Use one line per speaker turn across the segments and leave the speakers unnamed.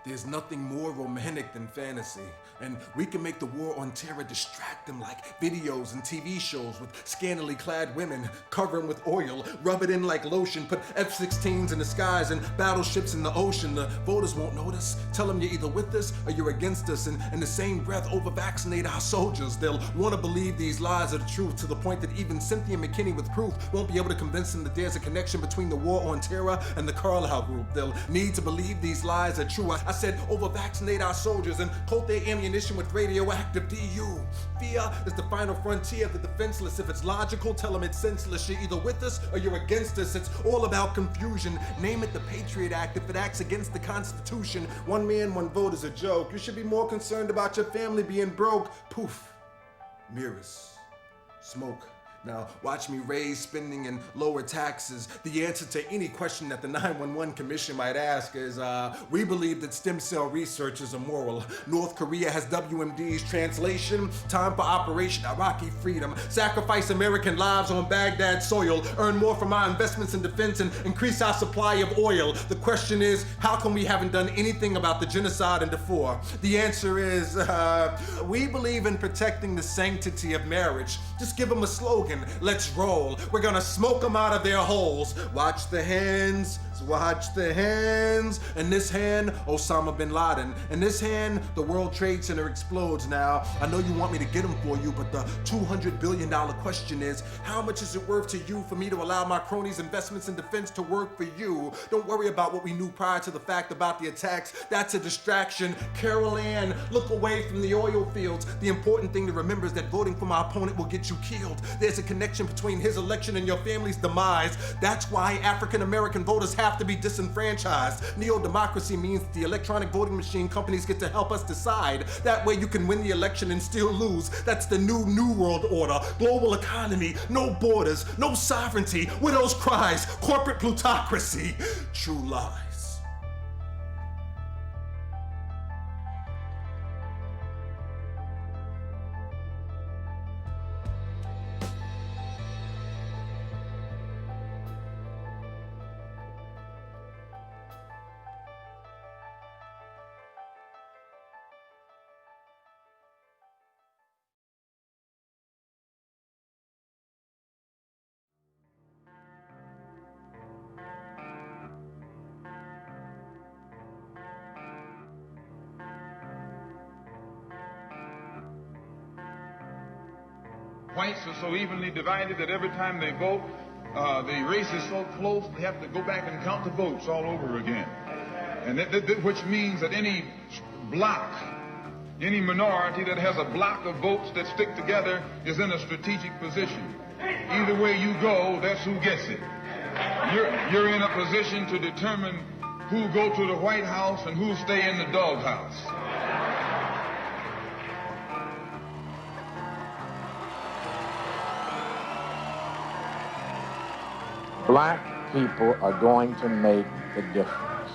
There's nothing more romantic than fantasy, and we can make the war on terror distract them like videos and TV shows with scantily clad women, cover 'em with oil, rub it in like lotion, put F-16s in the skies and battleships in the ocean. The voters won't notice. Tell them you're either with us or you're against us, and in the same breath over-vaccinate our soldiers. They'll want to believe these lies are the truth, to the point that even Cynthia McKinney with proof won't be able to convince them that there's a connection between the war on terror and the Carlisle Group. They'll need to believe these lies are true. I said over-vaccinate our soldiers and coat their ammunition with radioactive DU. Fear is the final frontier of the defenseless. If it's logical, tell them it's senseless. You're either with us or you're against us. It's all about confusion. Name it the Patriot Act if it acts against the Constitution. One man, one vote is a joke. You should be more concerned about your family being broke. Poof. Mirrors. Smoke. Now, watch me raise spending and lower taxes. The answer to any question that the 911 Commission might ask is, we believe that stem cell research is immoral. North Korea has WMD's translation. Time for Operation Iraqi Freedom. Sacrifice American lives on Baghdad soil. Earn more from our investments in defense and increase our supply of oil. The question is, how come we haven't done anything about the genocide in Darfur? The answer is, we believe in protecting the sanctity of marriage. Just give them a slogan. Let's roll. We're gonna smoke them out of their holes. Watch the hands. Watch the hands. In this hand, Osama bin Laden. In this hand, the World Trade Center explodes. Now, I know you want me to get them for you, but the $200 billion question is, how much is it worth to you for me to allow my cronies' investments in defense to work for you? Don't worry about what we knew prior to the fact about the attacks. That's a distraction. Carol Ann, look away from the oil fields. The important thing to remember is that voting for my opponent will get you killed. There's a connection between his election and your family's demise. That's why African American voters have to be disenfranchised. Neo-democracy means that the electronic voting machine companies get to help us decide. That way you can win the election and still lose. That's the new world order. Global economy, no borders, no sovereignty, widow's cries, corporate plutocracy, true lies.
Whites are so evenly divided that every time they vote, the race is so close, they have to go back and count the votes all over again. And which means that any block, any minority that has a block of votes that stick together is in a strategic position. Either way you go, that's who gets it. You're in a position to determine who go to the White House and who stay in the doghouse.
Black people are going to make the difference.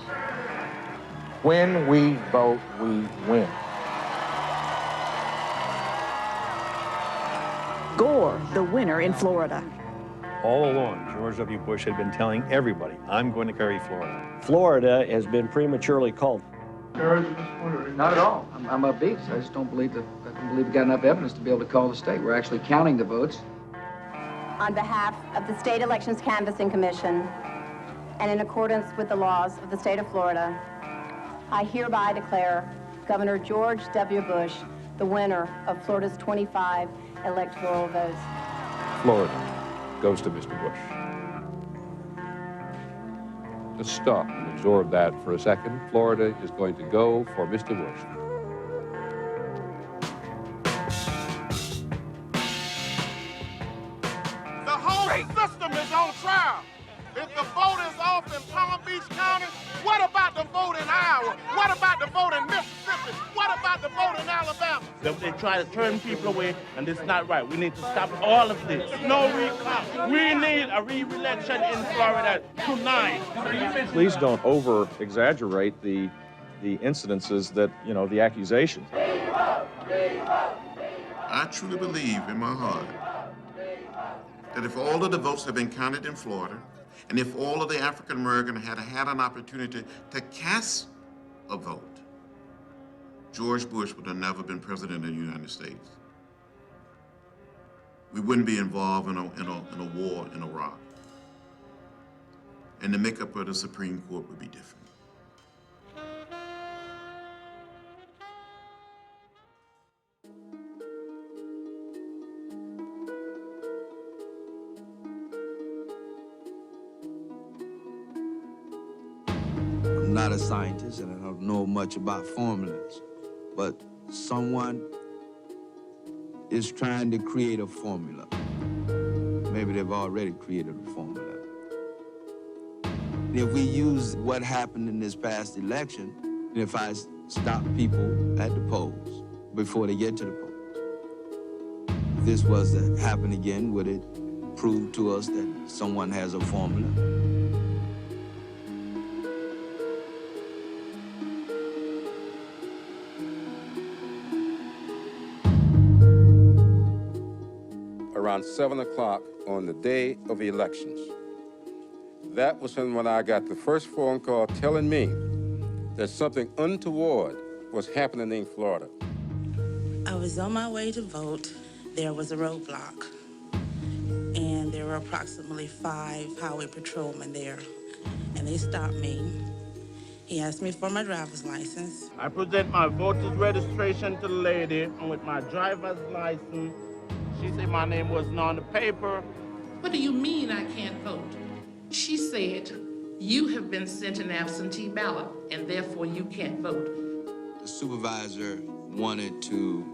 When we vote, we win.
Gore, the winner in Florida.
All along, George W. Bush had been telling everybody, I'm going to carry Florida.
Florida has been prematurely called.
Not at all. I'm a beast. I just don't believe we got enough evidence to be able to call the state. We're actually counting the votes.
On behalf of the State Elections Canvassing Commission, and in accordance with the laws of the state of Florida, I hereby declare Governor George W. Bush the winner of Florida's 25 electoral votes.
Florida goes to Mr. Bush. Let's stop and absorb that for a second. Florida is going to go for Mr. Bush.
System is on trial. If the vote is off in Palm Beach County, what about the vote in Iowa? What about the vote in Mississippi? What about the vote in Alabama?
They try to turn people away, and it's not right. We need to stop all of this. No recount. We need a re-election in Florida tonight.
Please don't over-exaggerate the incidences that, the accusations.
I truly believe in my heart that if all of the votes have been counted in Florida, and if all of the African Americans had had an opportunity to cast a vote, George Bush would have never been president of the United States. We wouldn't be involved in a war in Iraq. And the makeup of the Supreme Court would be different.
I'm not a scientist and I don't know much about formulas, but someone is trying to create a formula. Maybe they've already created a formula. If we use what happened in this past election, and if I stop people at the polls before they get to the polls, if this was to happen again, would it prove to us that someone has a formula?
Around 7 o'clock on the day of elections. That was when I got the first phone call telling me that something untoward was happening in Florida.
I was on my way to vote. There was a roadblock, and there were approximately 5 highway patrolmen there, and they stopped me. He asked me for my driver's license.
I present my voter's registration to the lady, and with my driver's license, she said my name wasn't on the paper.
What do you mean I can't vote? She said, you have been sent an absentee ballot, and therefore you can't vote.
The supervisor wanted to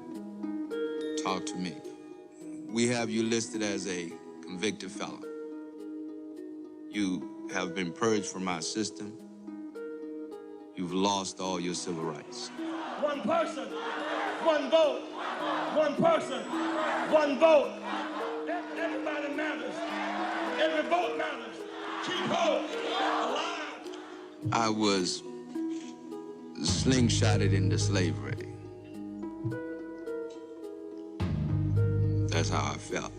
talk to me. We have you listed as a convicted felon. You have been purged from our system. You've lost all your civil rights.
One person, one vote. One person, one vote. Everybody matters. Every vote matters. Keep hope alive.
I was slingshotted into slavery. That's how I felt.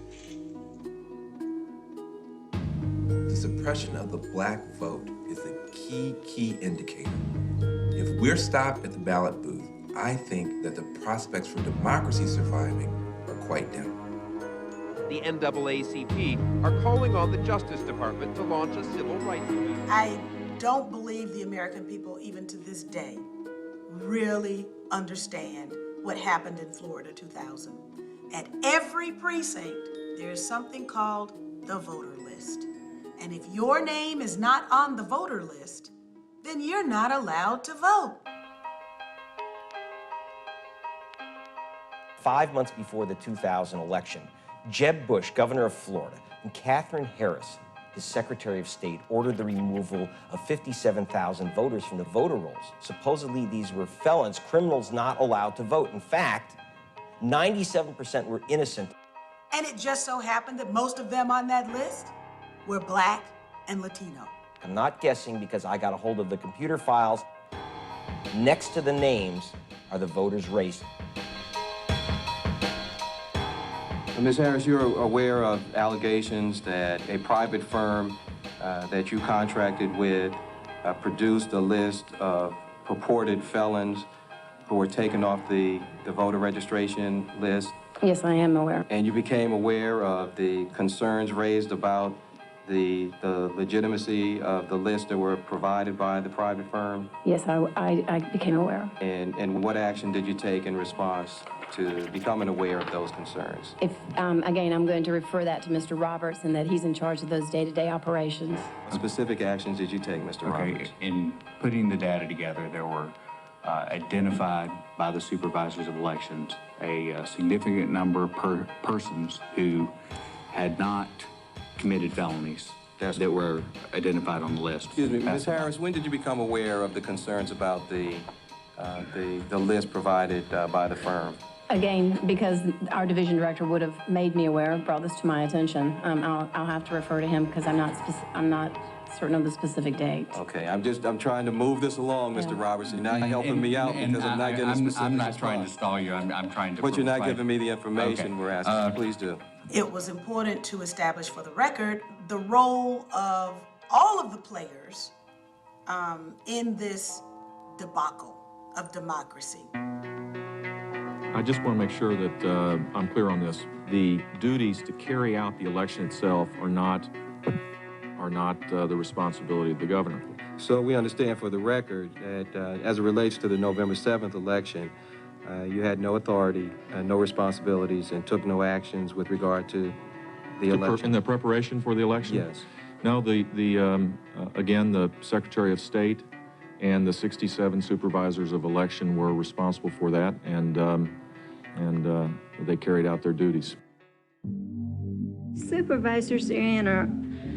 The suppression of the black vote is a key indicator. If we're stopped at the ballot booth, I think that the prospects for democracy surviving are quite dim.
The NAACP are calling on the Justice Department to launch a civil rights movement.
I don't believe the American people, even to this day, really understand what happened in Florida 2000. At every precinct, there's something called the voter list. And if your name is not on the voter list, then you're not allowed to vote.
5 months before the 2000 election, Jeb Bush, governor of Florida, and Katherine Harris, his Secretary of State, ordered the removal of 57,000 voters from the voter rolls. Supposedly, these were felons, criminals not allowed to vote. In fact, 97% were innocent.
And it just so happened that most of them on that list were Black and Latino.
I'm not guessing because I got a hold of the computer files. Next to the names are the voters' races.
Ms. Harris, you're aware of allegations that a private firm that you contracted with produced a list of purported felons who were taken off the voter registration list.
Yes, I am aware.
And you became aware of the concerns raised about the legitimacy of the lists that were provided by the private firm?
Yes, I became aware.
And what action did you take in response to becoming aware of those concerns?
If, again, I'm going to refer that to Mr. Roberts and that he's in charge of those day-to-day operations.
What specific actions did you take, Mr. Roberts?
In putting the data together, there were identified by the supervisors of elections a significant number of persons who had not committed felonies that were identified on the list.
Excuse me, Ms. Harris, when did you become aware of the concerns about the list provided by the firm?
Again, because our division director would have made me aware, brought this to my attention. I'll have to refer to him because I'm not certain of the specific date.
Okay, I'm trying to move this along, Mr. Roberts. You're not helping me out because I'm not getting specific.
I'm not trying to stall you. I'm trying to.
But you're not giving me the information we're asking. Please do.
It was important to establish for the record the role of all of the players in this debacle of democracy.
I just want to make sure that I'm clear on this. The duties to carry out the election itself are not the responsibility of the governor.
So we understand for the record that as it relates to the November 7th election, you had no authority, no responsibilities, and took no actions with regard to the election.
In the preparation for the election?
Yes.
No, again, the Secretary of State and the 67 supervisors of election were responsible for that, and they carried out their duties.
Supervisors are in a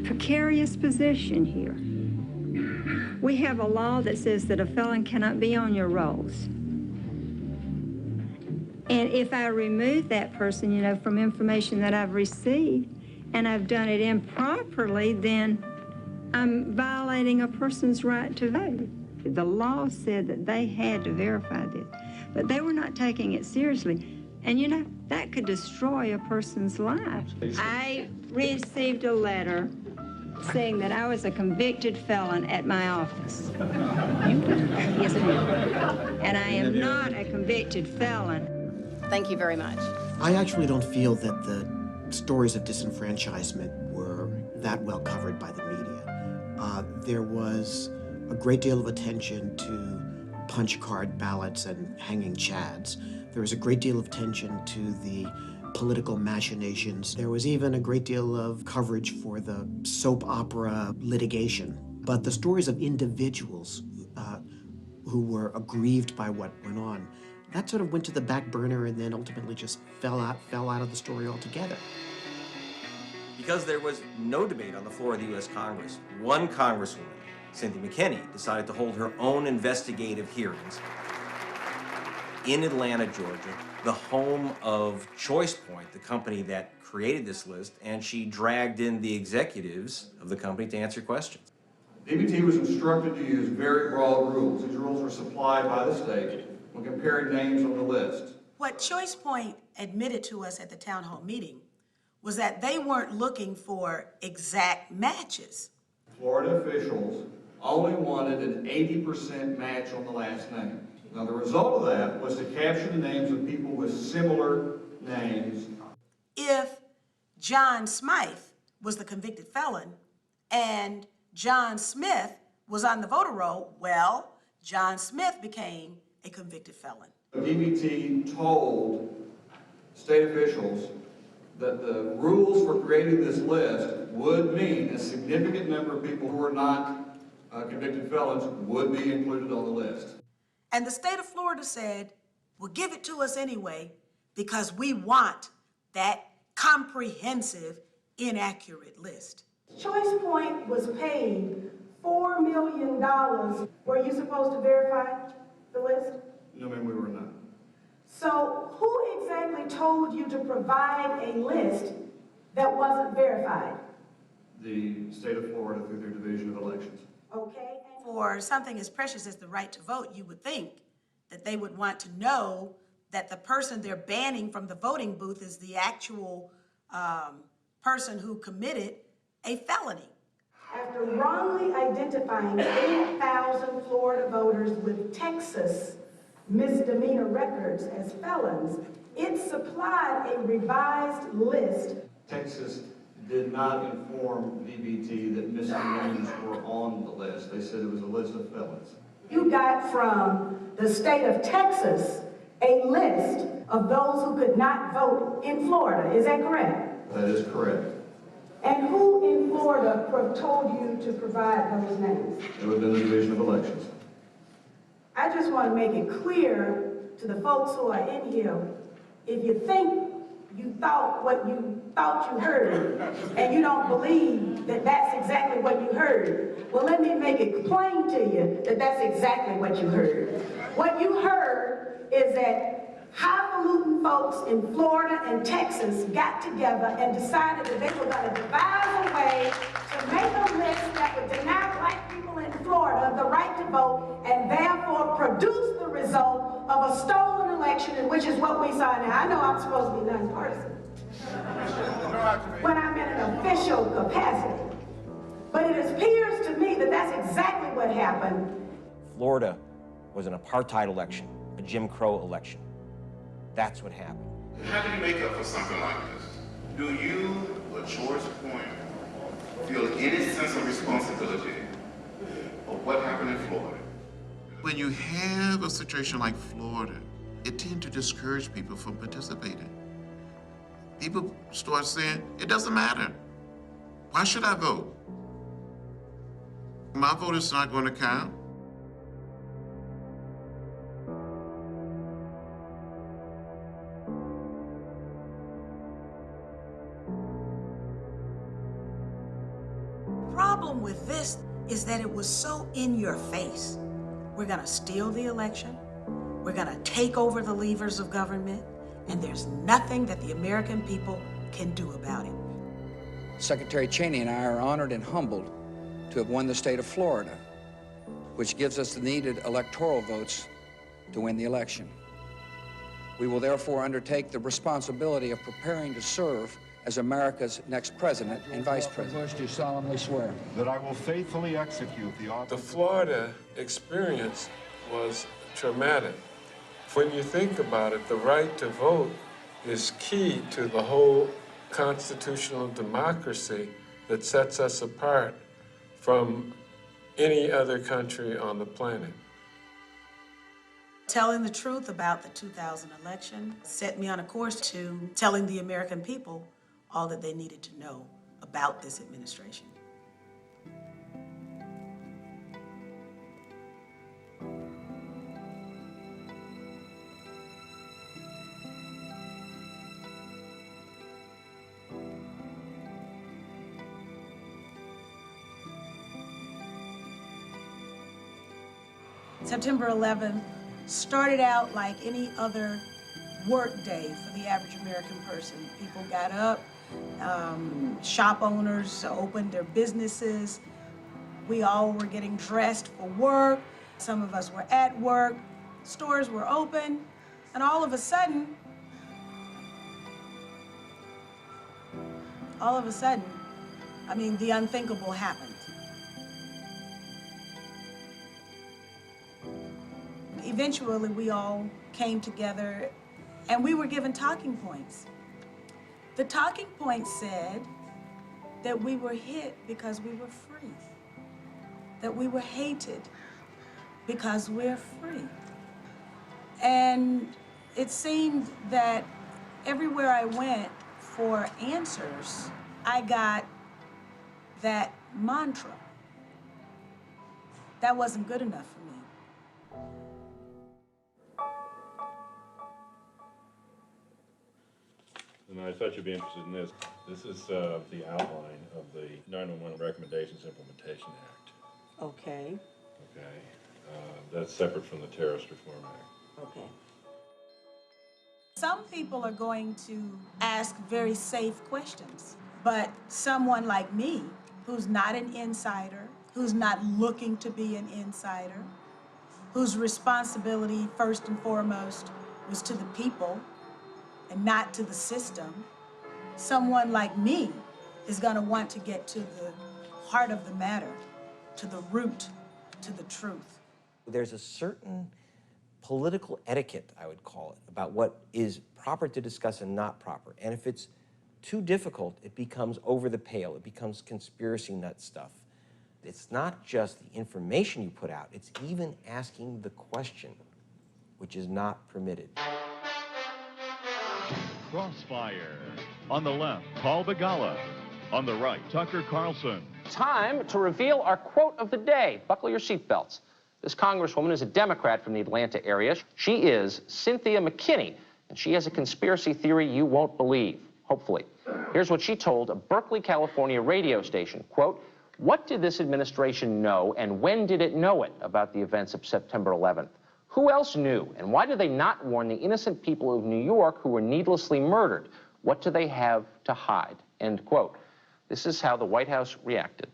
precarious position here. We have a law that says that a felon cannot be on your rolls. And if I remove that person, you know, from information that I've received, and I've done it improperly, then I'm violating a person's right to vote. The law said that they had to verify this, but they were not taking it seriously. And you know, that could destroy a person's life. I received a letter saying that I was a convicted felon at my office. Yes, ma'am. And I am not a convicted felon.
Thank you very much.
I actually don't feel that the stories of disenfranchisement were that well covered by the media. There was a great deal of attention to punch card ballots and hanging chads. There was a great deal of attention to the political machinations. There was even a great deal of coverage for the soap opera litigation. But the stories of individuals who were aggrieved by what went on, that sort of went to the back burner and then ultimately just fell out of the story altogether.
Because there was no debate on the floor of the U.S. Congress, one congresswoman, Cynthia McKinney, decided to hold her own investigative hearings in Atlanta, Georgia, the home of ChoicePoint, the company that created this list, and she dragged in the executives of the company to answer questions.
DBT was instructed to use very broad rules. These rules were supplied by the state when comparing names on the list.
What ChoicePoint admitted to us at the town hall meeting was that they weren't looking for exact matches.
Florida officials only wanted an 80% match on the last name. Now, the result of that was to capture the names of people with similar names.
If John Smythe was the convicted felon and John Smith was on the voter roll, well, John Smith became a convicted felon.
DBT told state officials that the rules for creating this list would mean a significant number of people who are not convicted felons would be included on the list.
And the state of Florida said, well, give it to us anyway, because we want that comprehensive, inaccurate list. ChoicePoint was paid $4 million. Were you supposed to verify the list?
No, ma'am, we were not.
So who exactly told you to provide a list that wasn't verified?
The state of Florida through their Division of Elections.
Okay. For something as precious as the right to vote, you would think that they would want to know that the person they're banning from the voting booth is the actual person who committed a felony. After wrongly identifying 8,000 Florida voters with Texas misdemeanor records as felons, it supplied a revised list.
Texas did not inform DBT that misdemeanors were on the list. They said it was a list of felons.
You got from the state of Texas a list of those who could not vote in Florida. Is that correct?
That is correct.
And who in Florida told you to provide those names?
It would have been the Division of Elections.
I just want to make it clear to the folks who are in here, if you think you thought what you thought you heard, and you don't believe that that's exactly what you heard, well, let me make it plain to you that that's exactly what you heard. What you heard is that highfalutin folks in Florida and Texas got together and decided that they were going to devise a way to make a list that would deny black people in Florida the right to vote and therefore produce the result of a stolen election, which is what we saw now. I know I'm supposed to be nonpartisan when I'm in an official capacity, but it appears to me that that's exactly what happened.
Florida was an apartheid election, a Jim Crow election. That's what happened.
How do you make up for something like this? Do you, or George Point, feel any sense of responsibility of what happened in Florida? When you have a situation like Florida, it tends to discourage people from participating. People start saying, it doesn't matter. Why should I vote? My vote is not going to count.
The problem with this is that it was so in your face. We're gonna steal the election, we're gonna take over the levers of government, and there's nothing that the American people can do about it.
Secretary Cheney and I are honored and humbled to have won the state of Florida, which gives us the needed electoral votes to win the election. We will therefore undertake the responsibility of preparing to serve as America's next president and vice president. Bush, do solemnly swear
that I will faithfully execute the office.
The Florida experience was traumatic. When you think about it, the right to vote is key to the whole constitutional democracy that sets us apart from any other country on the planet.
Telling the truth about the 2000 election set me on a course to telling the American people all that they needed to know about this administration. September 11th started out like any other work day for the average American person. People got up, shop owners opened their businesses. We all were getting dressed for work. Some of us were at work. Stores were open. And all of a sudden, I mean, the unthinkable happened. Eventually, we all came together and we were given talking points. The talking points said that we were hit because we were free, that we were hated because we're free. And it seemed that everywhere I went for answers, I got that mantra. That wasn't good enough for me.
And I thought you'd be interested in this. This is the outline of the 911 Recommendations Implementation Act.
Okay.
Okay. That's separate from the Terrorist Reform Act.
Okay. Some people are going to ask very safe questions, but someone like me, who's not an insider, who's not looking to be an insider, whose responsibility first and foremost was to the people and not to the system, someone like me is going to want to get to the heart of the matter, to the root, to the truth.
There's a certain political etiquette, I would call it, about what is proper to discuss and not proper. And if it's too difficult, it becomes over the pale. It becomes conspiracy nut stuff. It's not just the information you put out, it's even asking the question, which is not permitted.
Crossfire. On the left, Paul Begala. On the right, Tucker Carlson.
Time to reveal our quote of the day. Buckle your seatbelts. This congresswoman is a Democrat from the Atlanta area. She is Cynthia McKinney, and she has a conspiracy theory you won't believe, hopefully. Here's what she told a Berkeley, California radio station, quote, "What did this administration know, and when did it know it about the events of September 11th? Who else knew, and why did they not warn the innocent people of New York who were needlessly murdered? What do they have to hide?" End quote. This is how the White House reacted.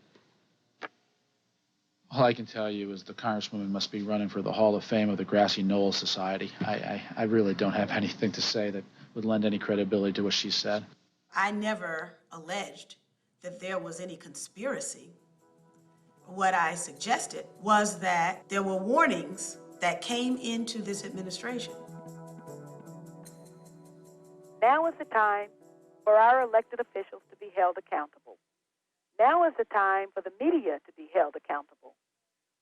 All I can tell you is the Congresswoman must be running for the Hall of Fame of the Grassy Knoll Society. I really don't have anything to say that would lend any credibility to what she said.
I never alleged that there was any conspiracy. What I suggested was that there were warnings that came into this administration.
Now is the time for our elected officials to be held accountable. Now is the time for the media to be held accountable.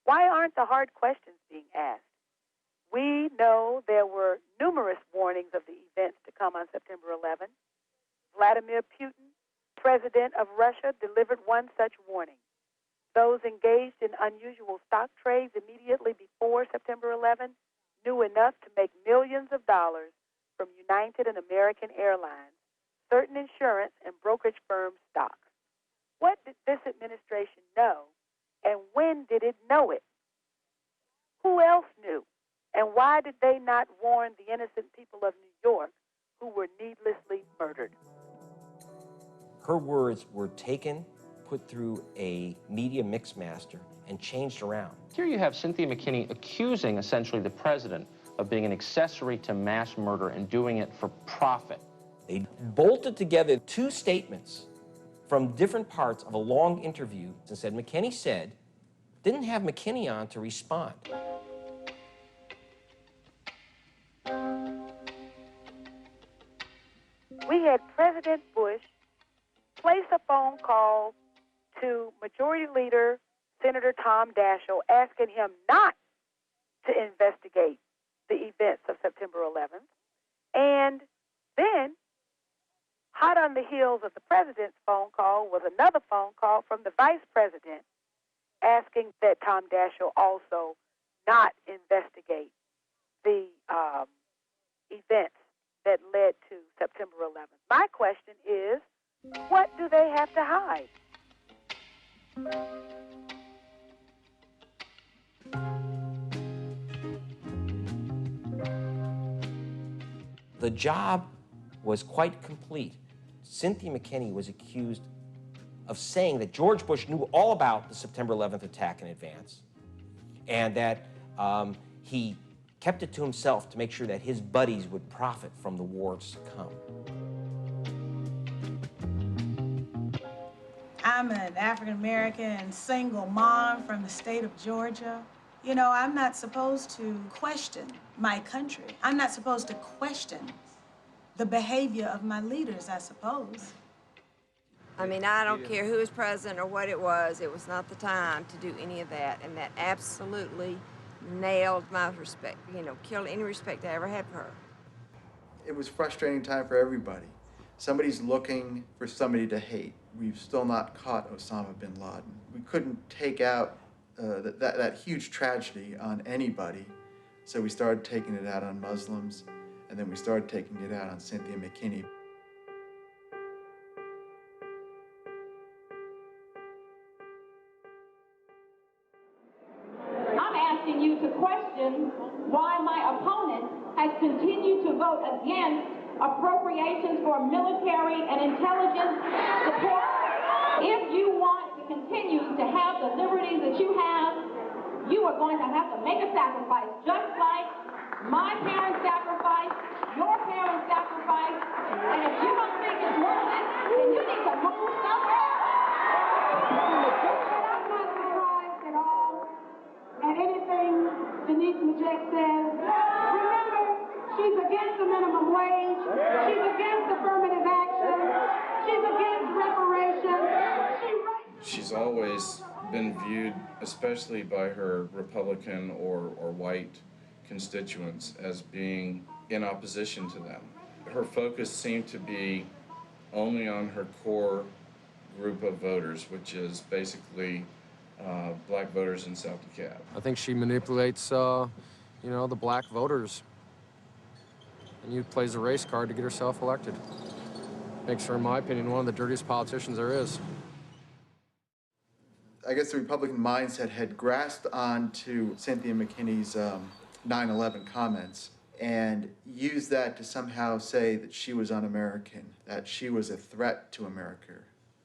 Why aren't the hard questions being asked? We know there were numerous warnings of the events to come on September 11th. Vladimir Putin, president of Russia, delivered one such warning. Those engaged in unusual stock trades immediately before September 11th knew enough to make millions of dollars from United and American Airlines, certain insurance and brokerage firm stocks. What did this administration know, and when did it know it? Who else knew, and why did they not warn the innocent people of New York who were needlessly murdered?
Her words were taken, put through a media mixmaster, and changed around.
Here you have Cynthia McKinney accusing essentially the president of being an accessory to mass murder and doing it for profit.
They bolted together two statements from different parts of a long interview and said, McKinney said, didn't have McKinney on to respond.
We had President Bush place a phone call to Majority Leader Senator Tom Daschle asking him not to investigate the events of September 11th. And then, hot on the heels of the president's phone call was another phone call from the vice president asking that Tom Daschle also not investigate the events that led to September 11th. My question is, what do they have to hide?
The job was quite complete. Cynthia McKinney was accused of saying that George Bush knew all about the September 11th attack in advance, and that he kept it to himself to make sure that his buddies would profit from the wars to come.
I'm an African-American single mom from the state of Georgia. You know, I'm not supposed to question my country. I'm not supposed to question the behavior of my leaders, I suppose.
I mean, I don't care who was president or what it was not the time to do any of that, and that absolutely nailed my respect, you know, killed any respect I ever had for her.
It was a frustrating time for everybody. Somebody's looking for somebody to hate. We've still not caught Osama bin Laden. We couldn't take out that huge tragedy on anybody, so we started taking it out on Muslims, and then we started taking it out on Cynthia McKinney.
I'm asking you to question why my opponent has continued to vote against appropriations for military and intelligence support. If you want to continue to have the liberties that you have, you are going to have to make a sacrifice, just like my parents sacrificed, your parents sacrificed, and if you don't think it's worth it, then you need to move somewhere. And I'm not surprised at all at anything Denise Majek says. Remember, she's against the minimum wage, she's against affirmative action, she's against reparations.
She's always been viewed, especially by her Republican or white constituents, as being in opposition to them. Her focus seemed to be only on her core group of voters, which is basically black voters in South DeKalb.
I think she manipulates, you know, the black voters, and plays a race card to get herself elected. Makes her, in my opinion, one of the dirtiest politicians there is.
I guess the Republican mindset had grasped onto Cynthia McKinney's 9/11 comments and used that to somehow say that she was un-American, that she was a threat to America.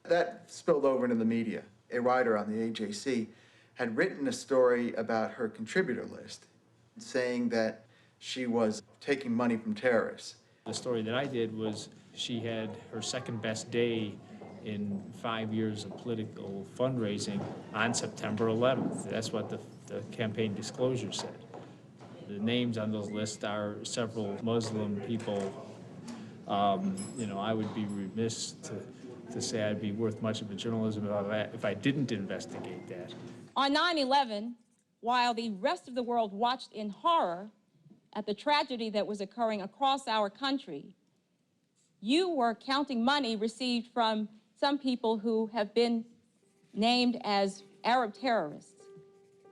That spilled over into the media. A writer on the AJC had written a story about her contributor list, saying that she was taking money from terrorists.
The story that I did was she had her second best day in 5 years of political fundraising on September 11th. That's what the campaign disclosure said. The names on those lists are several Muslim people You know, I would be remiss to say I'd be worth much of a journalism if I didn't investigate that.
On 9/11, while the rest of the world watched in horror at the tragedy that was occurring across our country, you were counting money received from some people who have been named as Arab terrorists.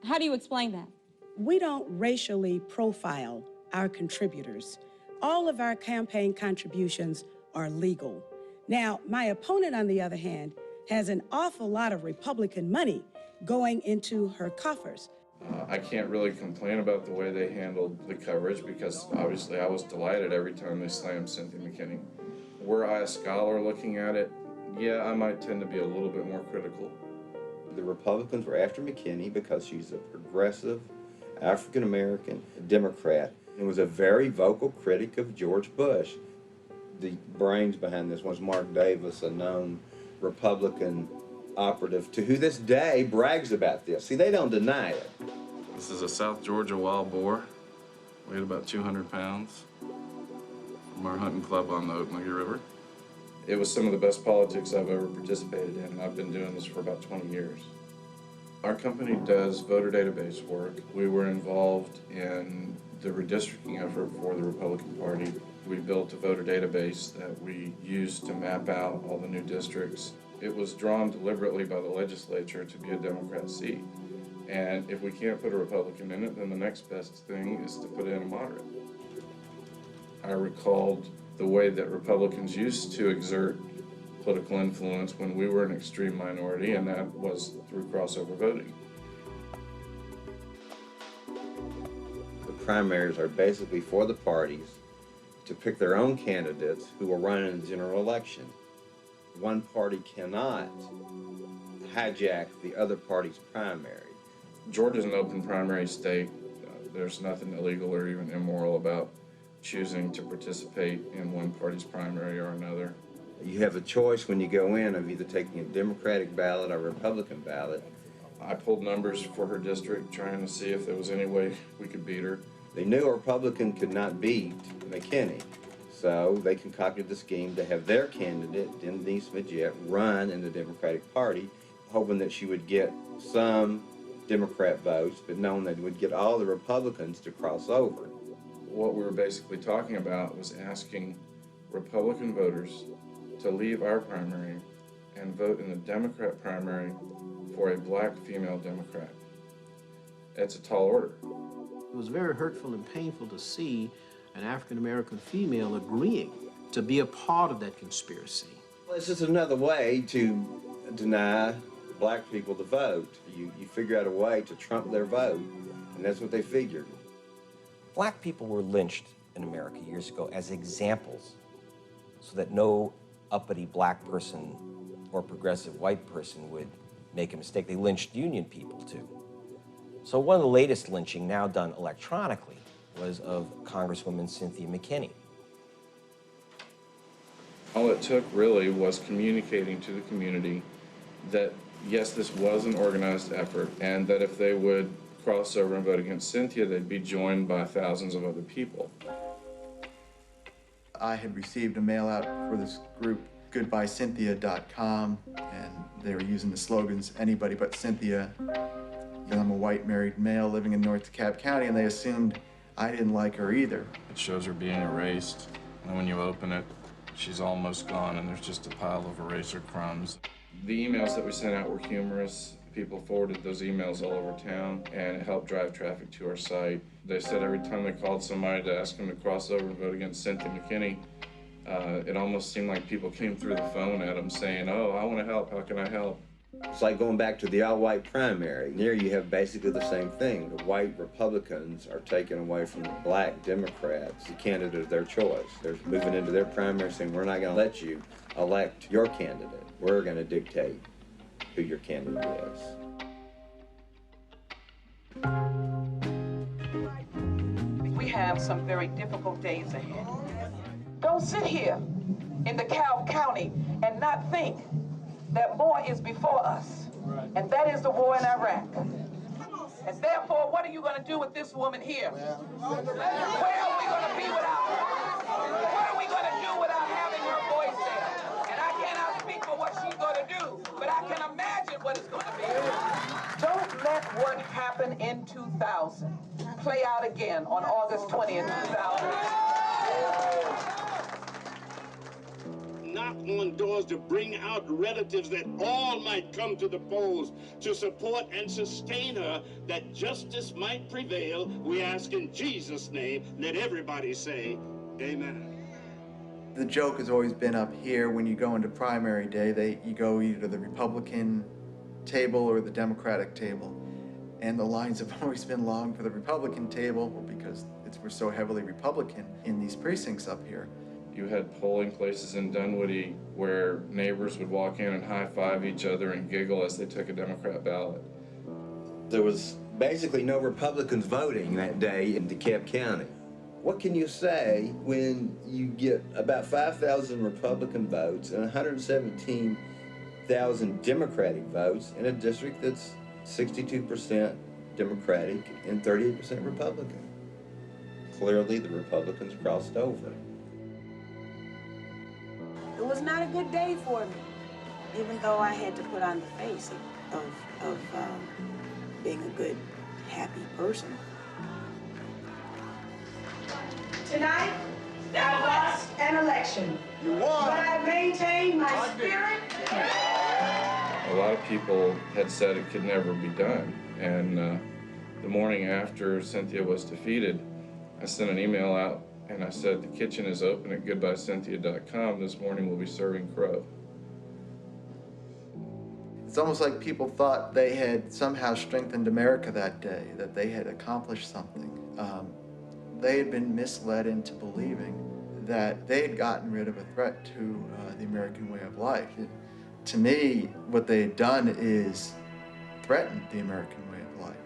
How do you explain that?
We don't racially profile our contributors. All of our campaign contributions are legal. Now, my opponent, on the other hand, has an awful lot of Republican money going into her coffers.
I can't really complain about the way they handled the coverage because obviously I was delighted every time they slammed Cynthia McKinney. Were I a scholar looking at it, yeah, I might tend to be a little bit more critical.
The Republicans were after McKinney because she's a progressive African-American Democrat and was a very vocal critic of George Bush. The brains behind this was Mark Davis, a known Republican operative to who this day brags about this. See, they don't deny it.
This is a South Georgia wild boar, weighed about 200 pounds, from our hunting club on the Okmulgee River. It was some of the best politics I've ever participated in, and I've been doing this for about 20 years. Our company does voter database work. We were involved in the redistricting effort for the Republican Party. We built a voter database that we used to map out all the new districts. It was drawn deliberately by the legislature to be a Democrat seat. And if we can't put a Republican in it, then the next best thing is to put in a moderate. I recalled the way that Republicans used to exert political influence when we were an extreme minority, and that was through crossover voting.
The primaries are basically for the parties to pick their own candidates who will run in the general election. One party cannot hijack the other party's primary.
Georgia's an open primary state. There's nothing illegal or even immoral about choosing to participate in one party's primary or another.
You have a choice when you go in of either taking a Democratic ballot or a Republican ballot.
I pulled numbers for her district trying to see if there was any way we could beat her.
They knew a Republican could not beat McKinney, so they concocted the scheme to have their candidate, Denise Majette, run in the Democratic Party, hoping that she would get some Democrat votes, but knowing that would get all the Republicans to cross over.
What we were basically talking about was asking Republican voters to leave our primary and vote in the Democrat primary for a black female Democrat. It's a tall order.
It was very hurtful and painful to see an African-American female agreeing to be a part of that conspiracy.
Well, it's just another way to deny black people the vote. You figure out a way to trump their vote, and that's what they figured.
Black people were lynched in America years ago as examples so that no uppity black person or progressive white person would make a mistake. They lynched union people too. So one of the latest lynching, now done electronically, was of Congresswoman Cynthia McKinney.
All it took really was communicating to the community that yes, this was an organized effort, and that if they would cross over and vote against Cynthia, they'd be joined by thousands of other people.
I had received a mail out for this group, goodbyecynthia.com, and they were using the slogans, anybody but Cynthia, because I'm a white married male living in North DeKalb County, and they assumed I didn't like her either.
It shows her being erased, and when you open it, she's almost gone, and there's just a pile of eraser crumbs. The emails that we sent out were humorous. People forwarded those emails all over town, and it helped drive traffic to our site. They said every time they called somebody to ask them to cross over and vote against Cynthia McKinney, it almost seemed like people came through the phone at them saying, oh, I want to help, how can I help?
It's like going back to the all-white primary. There you have basically the same thing. The white Republicans are taken away from the black Democrats, the candidate of their choice. They're moving into their primary saying, we're not going to let you elect your candidate. We're going to dictate who your candidate is.
We have some very difficult days ahead. Don't sit here in DeKalb County and not think that more is before us, and that is the war in Iraq. And therefore, what are you going to do with this woman here? Where are we going to be without her? What are we going to do without having her voice there? And I cannot speak for what she's going to do, but I can imagine what it's going to be. Don't let what happened in 2000 play out again on August 20th, 2000.
Knock on doors to bring out relatives that all might come to the polls to support and sustain her, that justice might prevail. We ask in Jesus' name. Let everybody say, amen.
The joke has always been up here when you go into primary day, you go either to the Republican table or the Democratic table. And the lines have always been long for the Republican table because we're so heavily Republican in these precincts up here.
You had polling places in Dunwoody where neighbors would walk in and high-five each other and giggle as they took a Democrat ballot.
There was basically no Republicans voting that day in DeKalb County. What can you say when you get about 5,000 Republican votes and 117,000 Democratic votes in a district that's 62% Democratic and 38% Republican? Clearly, the Republicans crossed over.
It was not a good day for me, even though I had to put on the face of being a good, happy person. Tonight, I lost an election. You won. But I maintained my spirit.
A lot of people had said it could never be done. And the morning after Cynthia was defeated, I sent an email out and I said, the kitchen is open at goodbyecynthia.com. This morning we'll be serving crow.
It's almost like people thought they had somehow strengthened America that day, that they had accomplished something. They had been misled into believing that they had gotten rid of a threat to the American way of life. To me, what they had done is threatened the American way of life.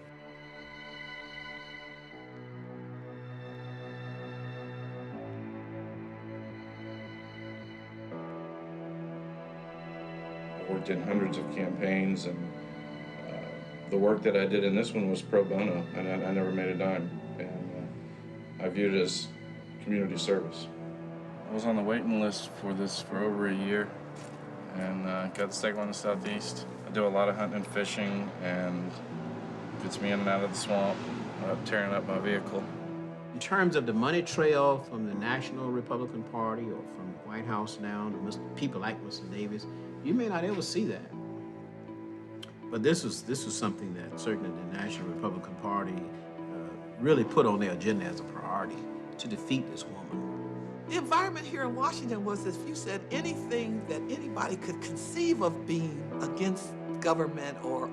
I worked in hundreds of campaigns, and the work that I did in this one was pro bono, and I never made a dime. And I viewed it as community service. I was on the waiting list for this for over a year, and got the second one in the Southeast. I do a lot of hunting and fishing, and it gets me in and out of the swamp, tearing up my vehicle.
In terms of the money trail from the National Republican Party or from the White House down to people like Mr. Davis, you may not ever see that. But this was something that certainly the National Republican Party really put on their agenda as a priority, to defeat this woman.
The environment here in Washington was, as you said, anything that anybody could conceive of being against government or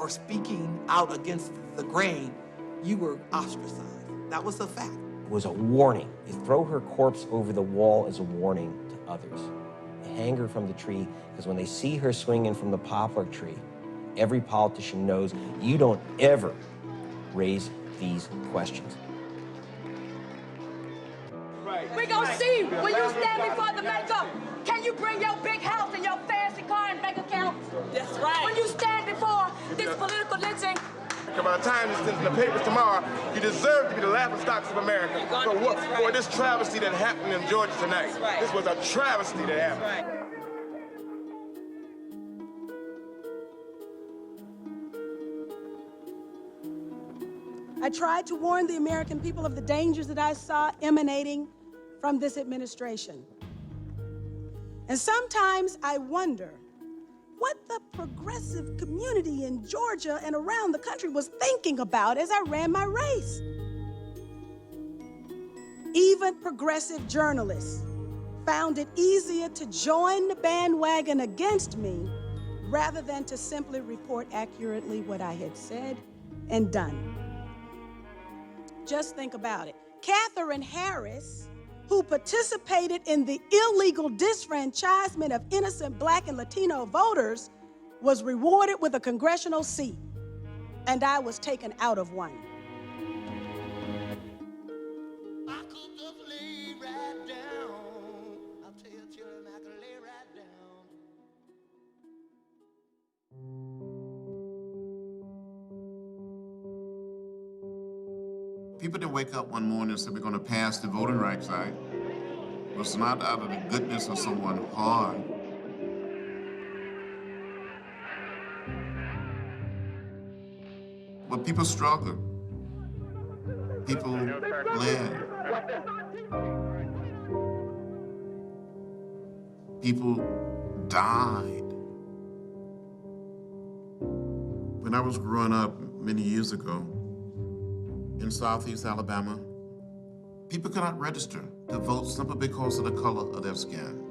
speaking out against the grain, you were ostracized. That was a fact.
It was a warning. They throw her corpse over the wall as a warning to others. They hang her from the tree because when they see her swinging from the poplar tree, every politician knows you don't ever raise these questions.
We gonna see when you stand before the maker. Can you bring your big house and your fancy car and bank account? That's right. When you stand before this political lynching.
By the time this is in the papers tomorrow, you deserve to be the laughingstocks of America for this travesty that happened in Georgia tonight. Right. This was a travesty that happened. Right.
I tried to warn the American people of the dangers that I saw emanating from this administration. And sometimes I wonder what the progressive community in Georgia and around the country was thinking about as I ran my race. Even progressive journalists found it easier to join the bandwagon against me rather than to simply report accurately what I had said and done. Just think about it. Catherine Harris, who participated in the illegal disfranchisement of innocent Black and Latino voters, was rewarded with a congressional seat, and I was taken out of one.
I could just lay right down. I'll tell your children I could lay right down.
People didn't wake up one morning and say, we're going to pass the Voting Rights Act.
was not out of the goodness of someone's heart. But people struggled. People bled. People died. When I was growing up many years ago in Southeast Alabama, people could not register to vote simply because of the color of their skin.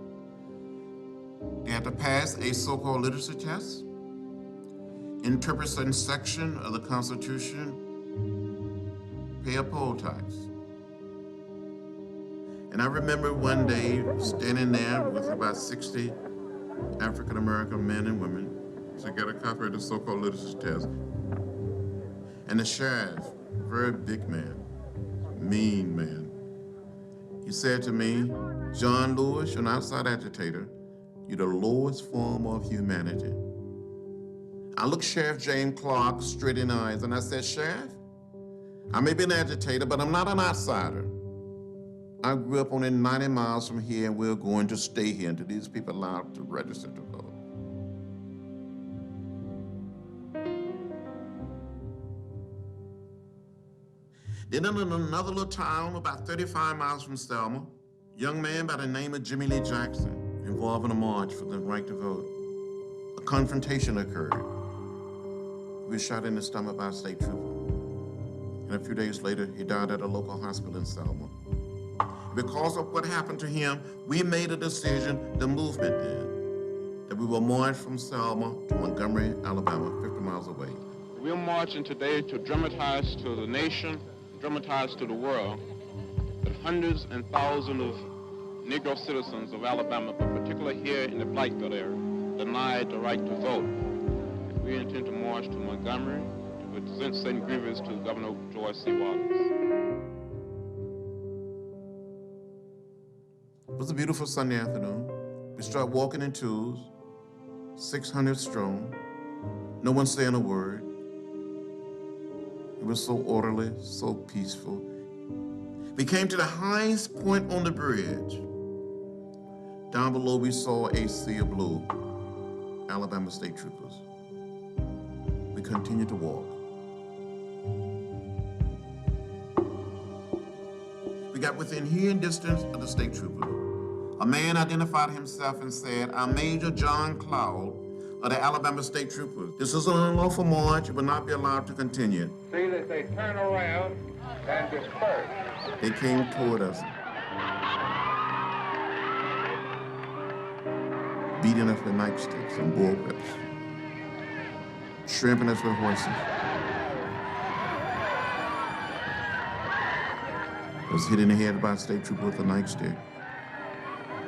They had to pass a so-called literacy test, interpret certain section of the Constitution, pay a poll tax. And I remember one day standing there with about 60 African-American men and women to get a copy of the so-called literacy test. And the sheriff, very big man, mean man, he said to me, "John Lewis, you're an outside agitator. You're the lowest form of humanity." I looked Sheriff James Clark straight in the eyes and I said, "Sheriff, I may be an agitator, but I'm not an outsider. I grew up only 90 miles from here and we're going to stay here until these people are allowed to register to vote." Then in another little town about 35 miles from Selma, a young man by the name of Jimmy Lee Jackson involved in a march for the right to vote. A confrontation occurred. He was shot in the stomach by a state trooper. And a few days later, he died at a local hospital in Selma. Because of what happened to him, we made a decision, the movement did, that we will march from Selma to Montgomery, Alabama, 50 miles away.
We're marching today to dramatize to the nation, dramatize to the world, that hundreds and thousands of Negro citizens of Alabama, but particularly here in the Black Belt area, denied the right to vote. We intend to march to Montgomery to present certain grievances to Governor George C. Wallace.
It was a beautiful Sunday afternoon. We started walking in twos, 600 strong, no one saying a word. It was so orderly, so peaceful. We came to the highest point on the bridge. Down below we saw a sea of blue, Alabama state troopers. We continued to walk. We got within hearing distance of the state trooper. A man identified himself and said, "I'm Major John Cloud of the Alabama State Troopers. This is an unlawful march. It will not be allowed to continue."
See that they turn around and disperse.
They came toward us, beating us with nightsticks and bullwhips, shrimping us with horses. I was hit in the head by a state trooper with a nightstick.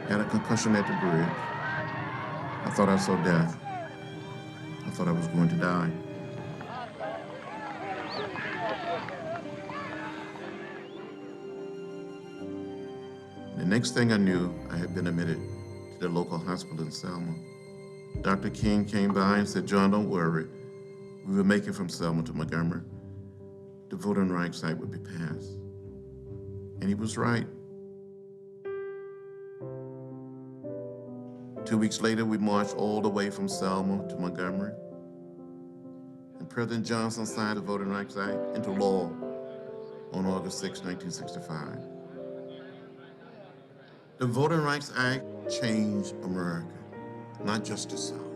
Had a concussion at the bridge. I thought I saw death. I thought I was going to die. The next thing I knew, I had been admitted to the local hospital in Selma. Dr. King came by and said, "John, don't worry. We will make it from Selma to Montgomery. The Voting Rights Act would be passed." And he was right. 2 weeks later, we marched all the way from Selma to Montgomery. And President Johnson signed the Voting Rights Act into law on August 6, 1965. The Voting Rights Act changed America, not just the South.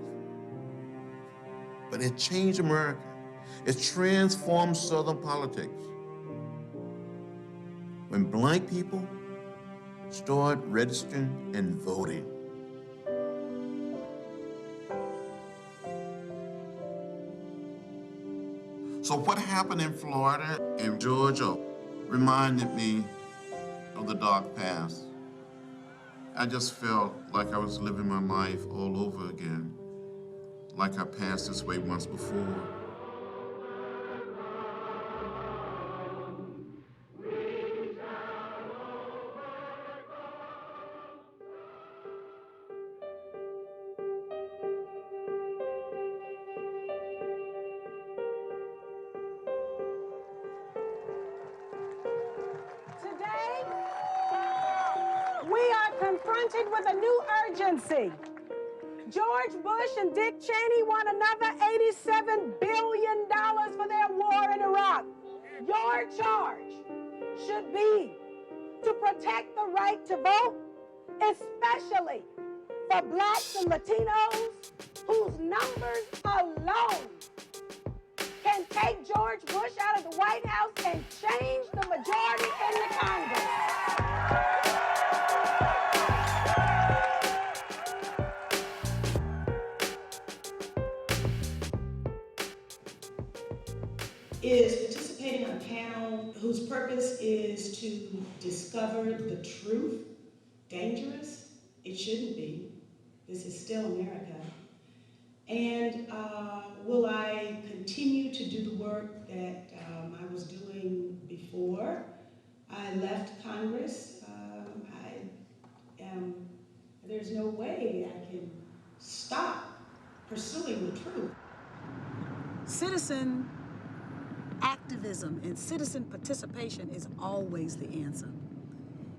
But it changed America. It transformed Southern politics. When Black people started registering and voting. So what happened in Florida and Georgia reminded me of the dark past. I just felt like I was living my life all over again, like I passed this way once before.
We are
confronted with a new urgency. George Bush and Dick Cheney want another $87 billion for their war in Iraq. Your charge should be to protect the right to vote, especially for blacks and Latinos, whose numbers alone can take George Bush out of the White House and change the majority in the Congress.
Is participating on a panel whose purpose is to discover the truth dangerous? It shouldn't be. This is still America. And will I continue to do the work that I was doing before I left Congress? There's no way I can stop pursuing the truth. Citizen activism and citizen participation is always the answer.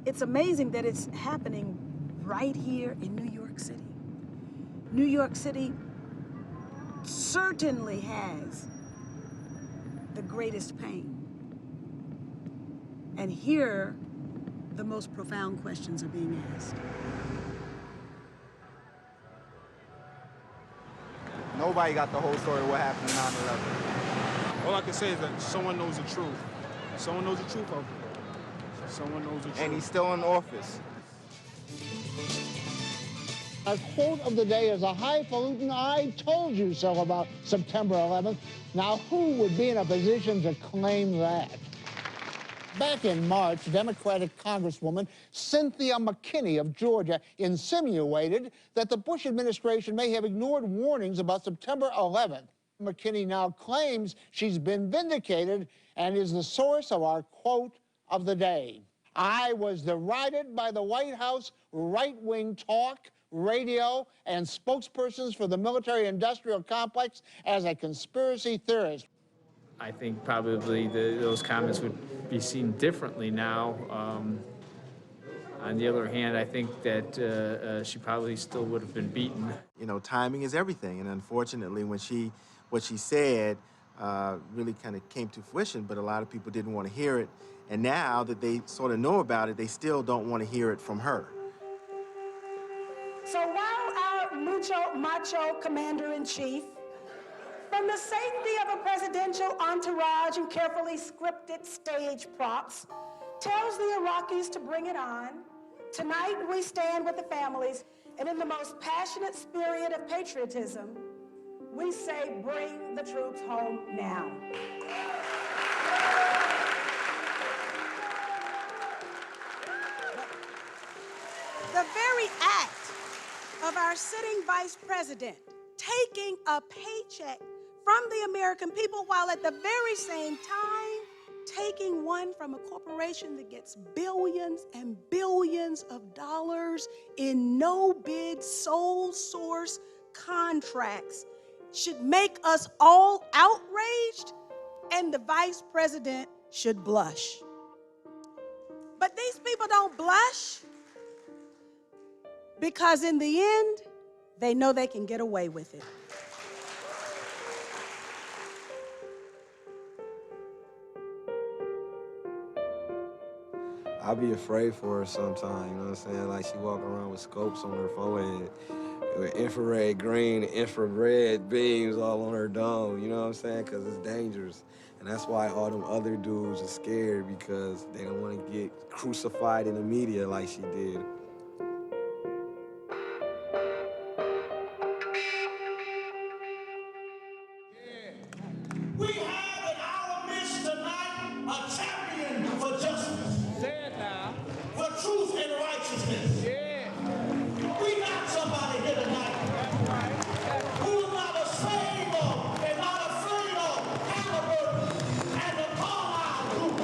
It's amazing that it's happening right here in New York City. New York City certainly has the greatest pain. And here, the most profound questions are being asked.
Nobody got the whole story of what happened in 9/11.
All I can say is that someone knows the truth. Someone knows the truth of it. Someone knows the truth.
And he's still in office.
Our quote of the day is a highfalutin "I told you so" about September 11th. Now, who would be in a position to claim that? Back in March, Democratic Congresswoman Cynthia McKinney of Georgia insinuated that the Bush administration may have ignored warnings about September 11th. McKinney now claims she's been vindicated and is the source of our quote of the day. I was derided by the White House right-wing talk, radio, and spokespersons for the military-industrial complex as a conspiracy theorist.
I think probably those comments would be seen differently now. On the other hand, I think that she probably still would have been beaten.
You know, timing is everything, and unfortunately, what she said really kind of came to fruition, but a lot of people didn't want to hear it. And now that they sort of know about it, they still don't want to hear it from her.
So while our macho commander-in-chief, from the safety of a presidential entourage and carefully scripted stage props, tells the Iraqis to bring it on, tonight we stand with the families, and in the most passionate spirit of patriotism, we say, bring the troops home now. The very act of our sitting vice president taking a paycheck from the American people while at the very same time taking one from a corporation that gets billions and billions of dollars in no-bid, sole source contracts should make us all outraged, and the vice president should blush. But these people don't blush because in the end, they know they can get away with it.
I'll be afraid for her sometimes, you know what I'm saying? Like, she walking around with scopes on her forehead, with infrared green, infrared beams all on her dome, you know what I'm saying? Because it's dangerous. And that's why all them other dudes are scared, because they don't want to get crucified in the media like she did.
We have in our midst tonight a champion for justice. Say it now. For truth and righteousness. Yeah. We got somebody here tonight who is not ashamed of and not afraid of Halliburton and the Carlisle group.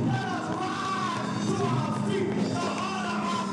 Let us rise to our feet to honor our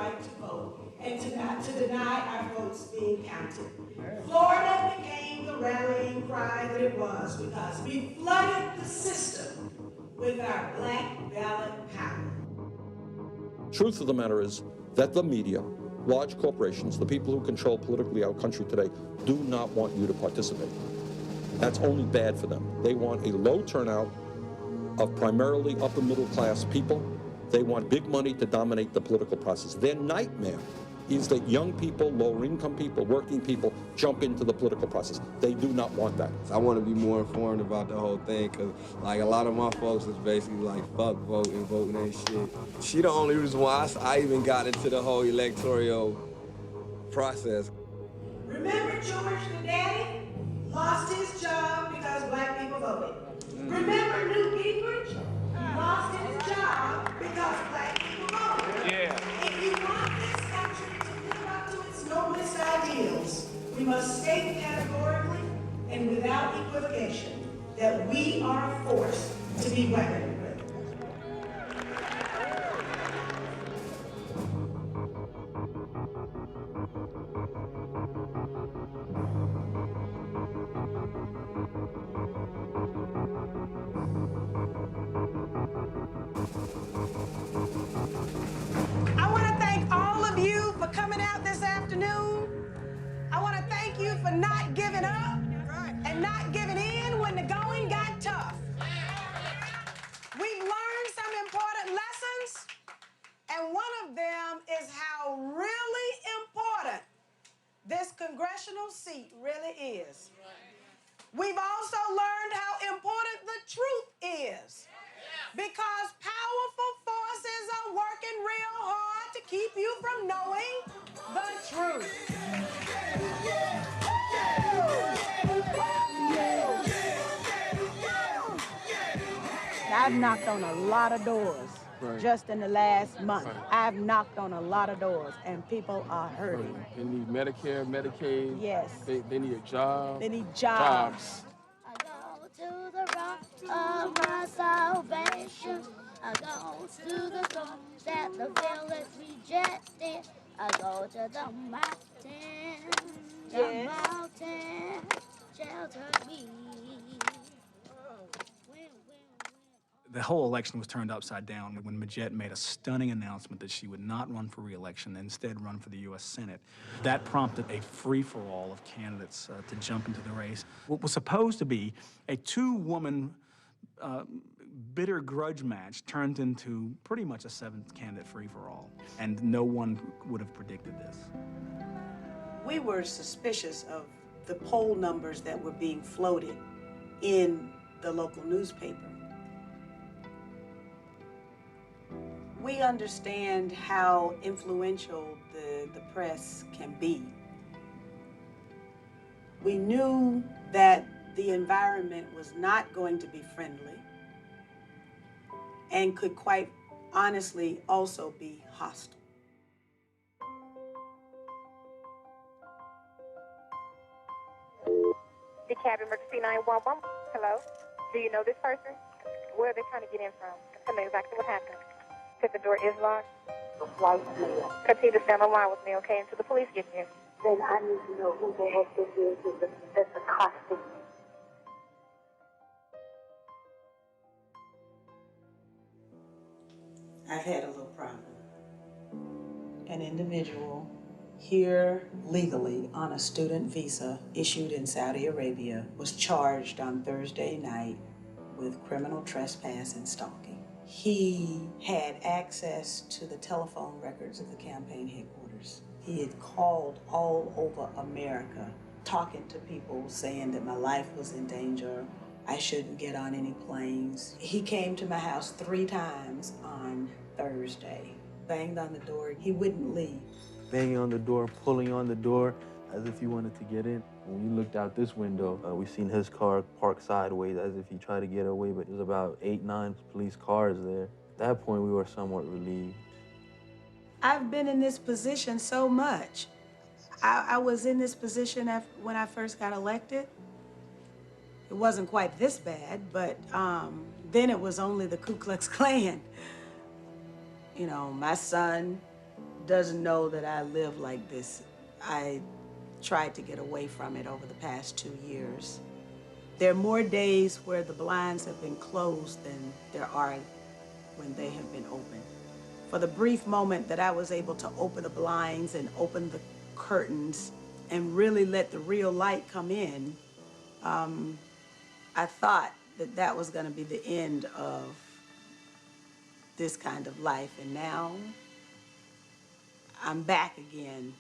right to vote and to deny our votes being counted. Florida became the rallying cry that it was because we flooded the system with our black ballot power.
Truth of the matter is that the media, large corporations, the people who control politically our country today, do not want you to participate. That's only bad for them. They want a low turnout of primarily upper middle class people. They want big money to dominate the political process. Their nightmare is that young people, lower income people, working people jump into the political process. They do not want that.
I want to be more informed about the whole thing because, like, a lot of my folks is basically like, fuck voting ain't shit. She the only reason why I even got into the whole electoral process.
Remember George the Daddy lost his job because black people voted. Remember Newt Gingrich lost his job because black people voted.
Yeah.
If you want this country to live up to its noblest ideals, we must state categorically and without equivocation that we are forced to be weaponed. I want to thank all of you for coming out this afternoon. I want to thank you for not giving up and not giving in when the going got tough. We've learned some important lessons, and one of them is how really important this congressional seat really is. We've also learned how important the truth is, because powerful forces are working real hard to keep you from knowing the truth. I've knocked on a lot of doors just in the last month. I've knocked on a lot of doors, and people are hurting.
They need Medicare, Medicaid.
Yes.
They need a job.
They need jobs.
I go to the rock of my salvation. I go to the throne that the village rejected. I go to the mountain. The mountain shelter me.
The whole election was turned upside down when Majette made a stunning announcement that she would not run for re-election and instead run for the U.S. Senate. That prompted a free-for-all of candidates to jump into the race. What was supposed to be a two-woman bitter grudge match turned into pretty much a seven-candidate free-for-all, and no one would have predicted this.
We were suspicious of the poll numbers that were being floated in the local newspaper. We understand how influential the press can be. We knew that the environment was not going to be friendly and could quite honestly also be hostile.
DeKalb Emergency 911. Hello? Do you know this person? Where are they trying to get in from? Tell me exactly what happened. If the door is locked, the white male. Continue to stand on line with me, okay, until the police get here. Then I need to know who the heck this is that's accosting me.
I've had a little problem. An individual here legally on a student visa issued in Saudi Arabia was charged on Thursday night with criminal trespass and stalking. He had access to the telephone records of the campaign headquarters. He had called all over America, talking to people, saying that my life was in danger, I shouldn't get on any planes. He came to my house 3 times on Thursday, banged on the door. He wouldn't leave.
Banging on the door, pulling on the door, as if he wanted to get in. When we looked out this window, we seen his car parked sideways as if he tried to get away, but there's about 8, 9 police cars there. At that point, we were somewhat relieved.
I've been in this position so much. I was in this position when I first got elected. It wasn't quite this bad, but then it was only the Ku Klux Klan. You know, my son doesn't know that I live like this. I tried to get away from it over the past 2 years. There are more days where the blinds have been closed than there are when they have been open. For the brief moment that I was able to open the blinds and open the curtains and really let the real light come in, I thought that that was going to be the end of this kind of life. And now I'm back again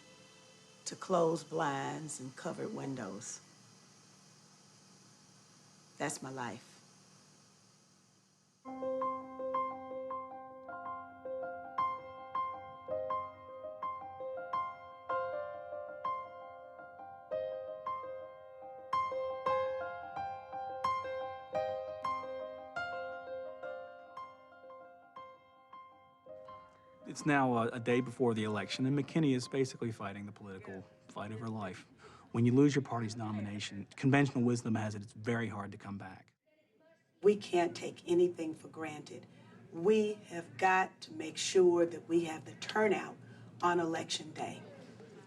to closed blinds and covered windows. That's my life.
It's now a day before the election, and McKinney is basically fighting the political fight of her life. When you lose your party's nomination, conventional wisdom has it, it's very hard to come back.
We can't take anything for granted. We have got to make sure that we have the turnout on Election Day.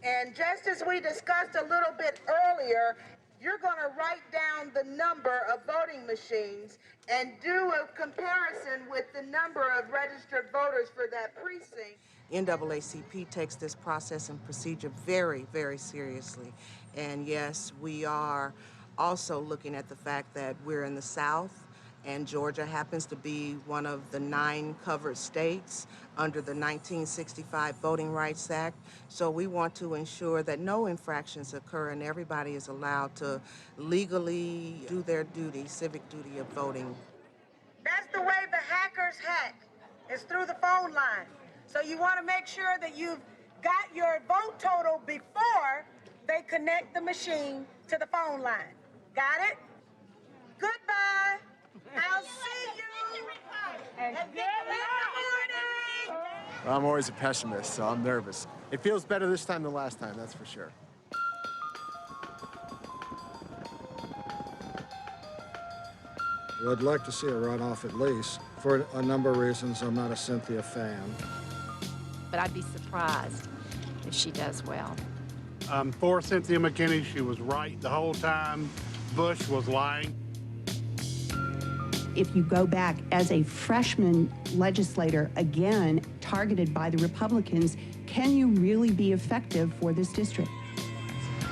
And just as we discussed a little bit earlier, you're going to write down the number of voting machines and do a comparison with the number of registered voters for that precinct.
NAACP takes this process and procedure very, very seriously. And yes, we are also looking at the fact that we're in the South, and Georgia happens to be one of the 9 covered states under the 1965 Voting Rights Act. So we want to ensure that no infractions occur and everybody is allowed to legally do their duty, civic duty of voting.
That's the way the hackers hack, is through the phone line. So you want to make sure that you've got your vote total before they connect the machine to the phone line. Got it? Goodbye. I'll see you. And good morning.
Well, I'm always a pessimist, so I'm nervous. It feels better this time than last time, that's for sure.
Well, I'd like to see a runoff at least. For a number of reasons, I'm not a Cynthia fan.
But I'd be surprised if she does well.
For Cynthia McKinney, she was right the whole time. Bush was lying.
If you go back as a freshman legislator, again, targeted by the Republicans, can you really be effective for this district?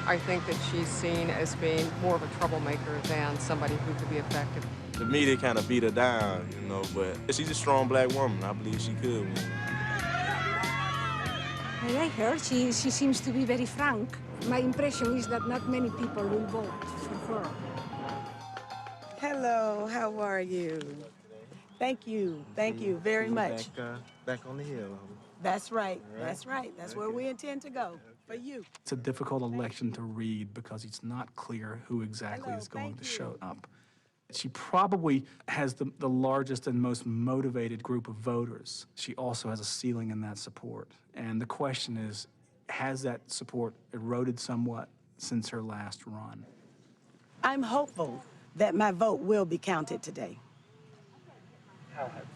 I think that she's seen as being more of a troublemaker than somebody who could be effective.
The media kind of beat her down, you know, but she's a strong black woman. I believe she could win.
I like her. She seems to be very frank. My impression is that not many people will vote for her.
Hello, how are you? Thank you very much.
Back on the hill.
That's right, that's right. That's where we intend to go, for you.
It's a difficult election to read because it's not clear who exactly is going to show up. She probably has the largest and most motivated group of voters. She also has a ceiling in that support. And the question is, has that support eroded somewhat since her last run?
I'm hopeful that my vote will be counted today.
How hopeful?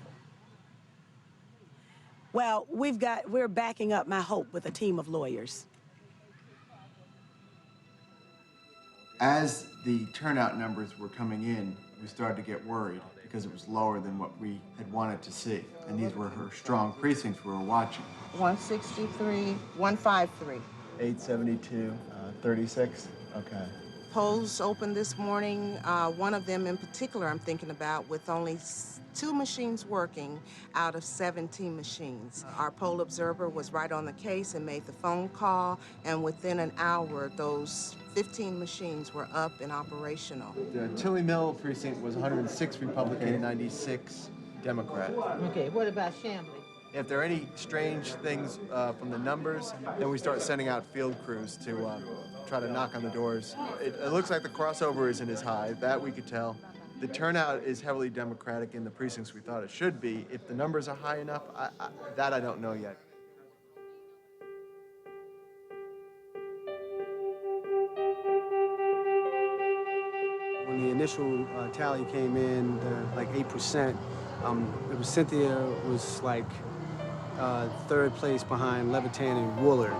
Well, we're backing up my hope with a team of lawyers.
As the turnout numbers were coming in, we started to get worried because it was lower than what we had wanted to see. And these were her strong precincts we were watching.
163, 153.
872, 36, okay.
Polls opened this morning, one of them in particular I'm thinking about, with only 2 machines working out of 17 machines. Our poll observer was right on the case and made the phone call, and within an hour, those 15 machines were up and operational.
The Tilly Mill precinct was 106 Republican, 96 Democrat.
Okay, what about Chambly?
If there are any strange things from the numbers, then we start sending out field crews to try to knock on the doors. It looks like the crossover isn't as high, that we could tell. The turnout is heavily Democratic in the precincts we thought it should be. If the numbers are high enough, that I don't know yet.
When the initial tally came in, like 8%, it was Cynthia was like
third place behind Levitan and Woolard.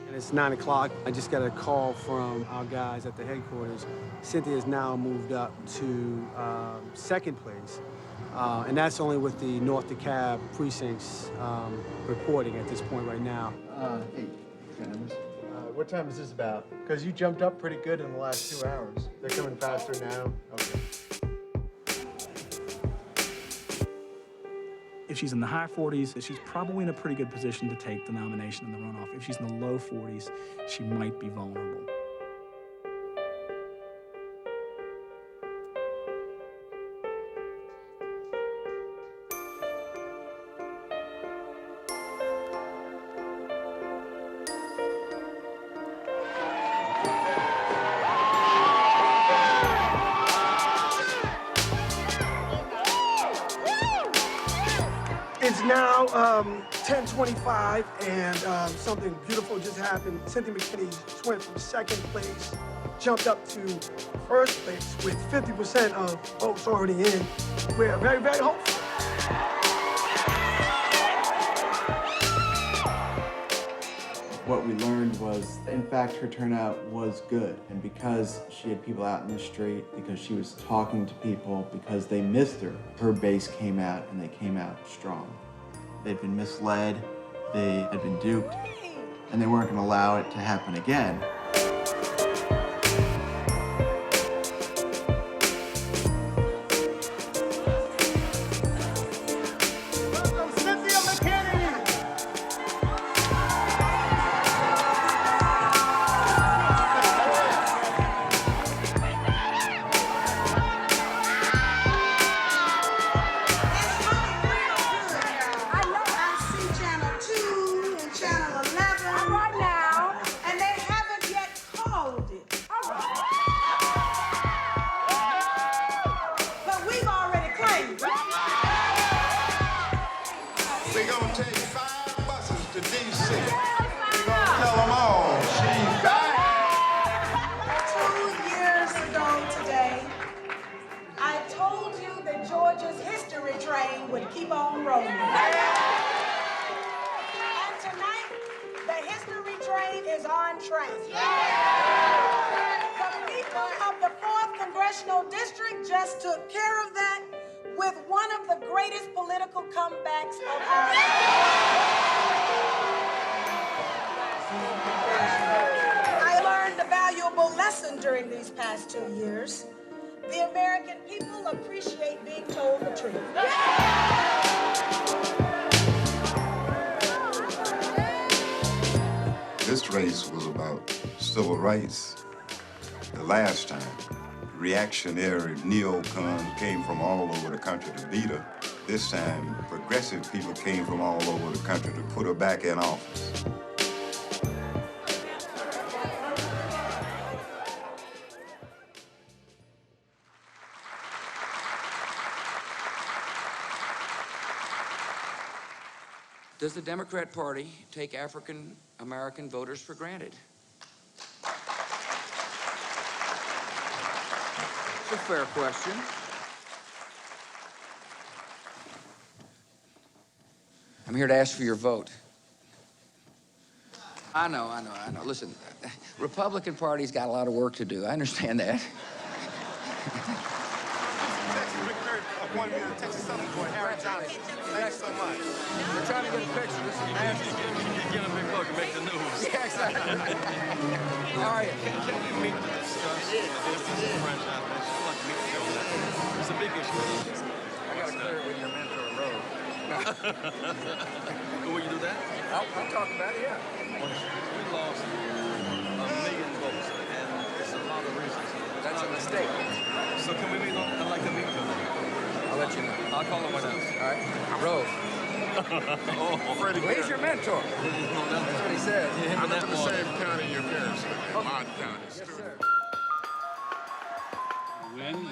And it's 9 o'clock. I just got a call from our guys at the headquarters. Cynthia has now moved up to second place. And that's only with the North DeKalb precincts reporting at this point right now.
Hey, what time is this about? Because you jumped up pretty good in the last 2 hours. They're coming faster now? Okay.
If she's in the high 40s, she's probably in a pretty good position to take the nomination in the runoff. If she's in the low 40s, she might be vulnerable.
It's now 10:25, and something beautiful just happened. Cynthia McKinney just went from second place, jumped up to first place with 50% of votes already in. We're very, very hopeful.
What we learned was, in fact, her turnout was good. And because she had people out in the street, because she was talking to people, because they missed her, her base came out, and they came out strong. They'd been misled, they had been duped, and they weren't going to allow it to happen again.
We're gonna take 5 buses to D.C. We're gonna tell them all she's back.
2 years ago today, I told you that Georgia's history train would keep on rolling. And tonight, the history train is on track. The people of the 4th Congressional District just took care of that with one of the greatest political comebacks of our time. I learned a valuable lesson during these past 2 years. The American people appreciate being told the truth.
This race was about civil rights. The last time, reactionary neocons came from all over the country to beat her. This time, progressive people came from all over the country to put her back in office.
Does the Democrat Party take African American voters for granted? It's a fair question. I'm here to ask for your vote. I know. Listen, Republican Party's got a lot of work to do. I understand that.
Thanks so much.
We're trying to get a picture. This is nasty.
Get a big look and make the news.
Yeah, exactly. How are you?
Can we meet to discuss this franchise? It's a big issue.
I got to clear it with your mentor, Rose.
Will you do that?
I'll talk about it, yeah.
We lost 1 million votes, and it's a lot of reasons.
That's a mistake.
So can we meet on, I'd like to meet them.
I'll let you know.
I'll call him right now.
All right. Rose.
Freddie.
Well, he's your mentor. That's what he said.
I live in the same county your parents live. Odd county.
Yes, sir.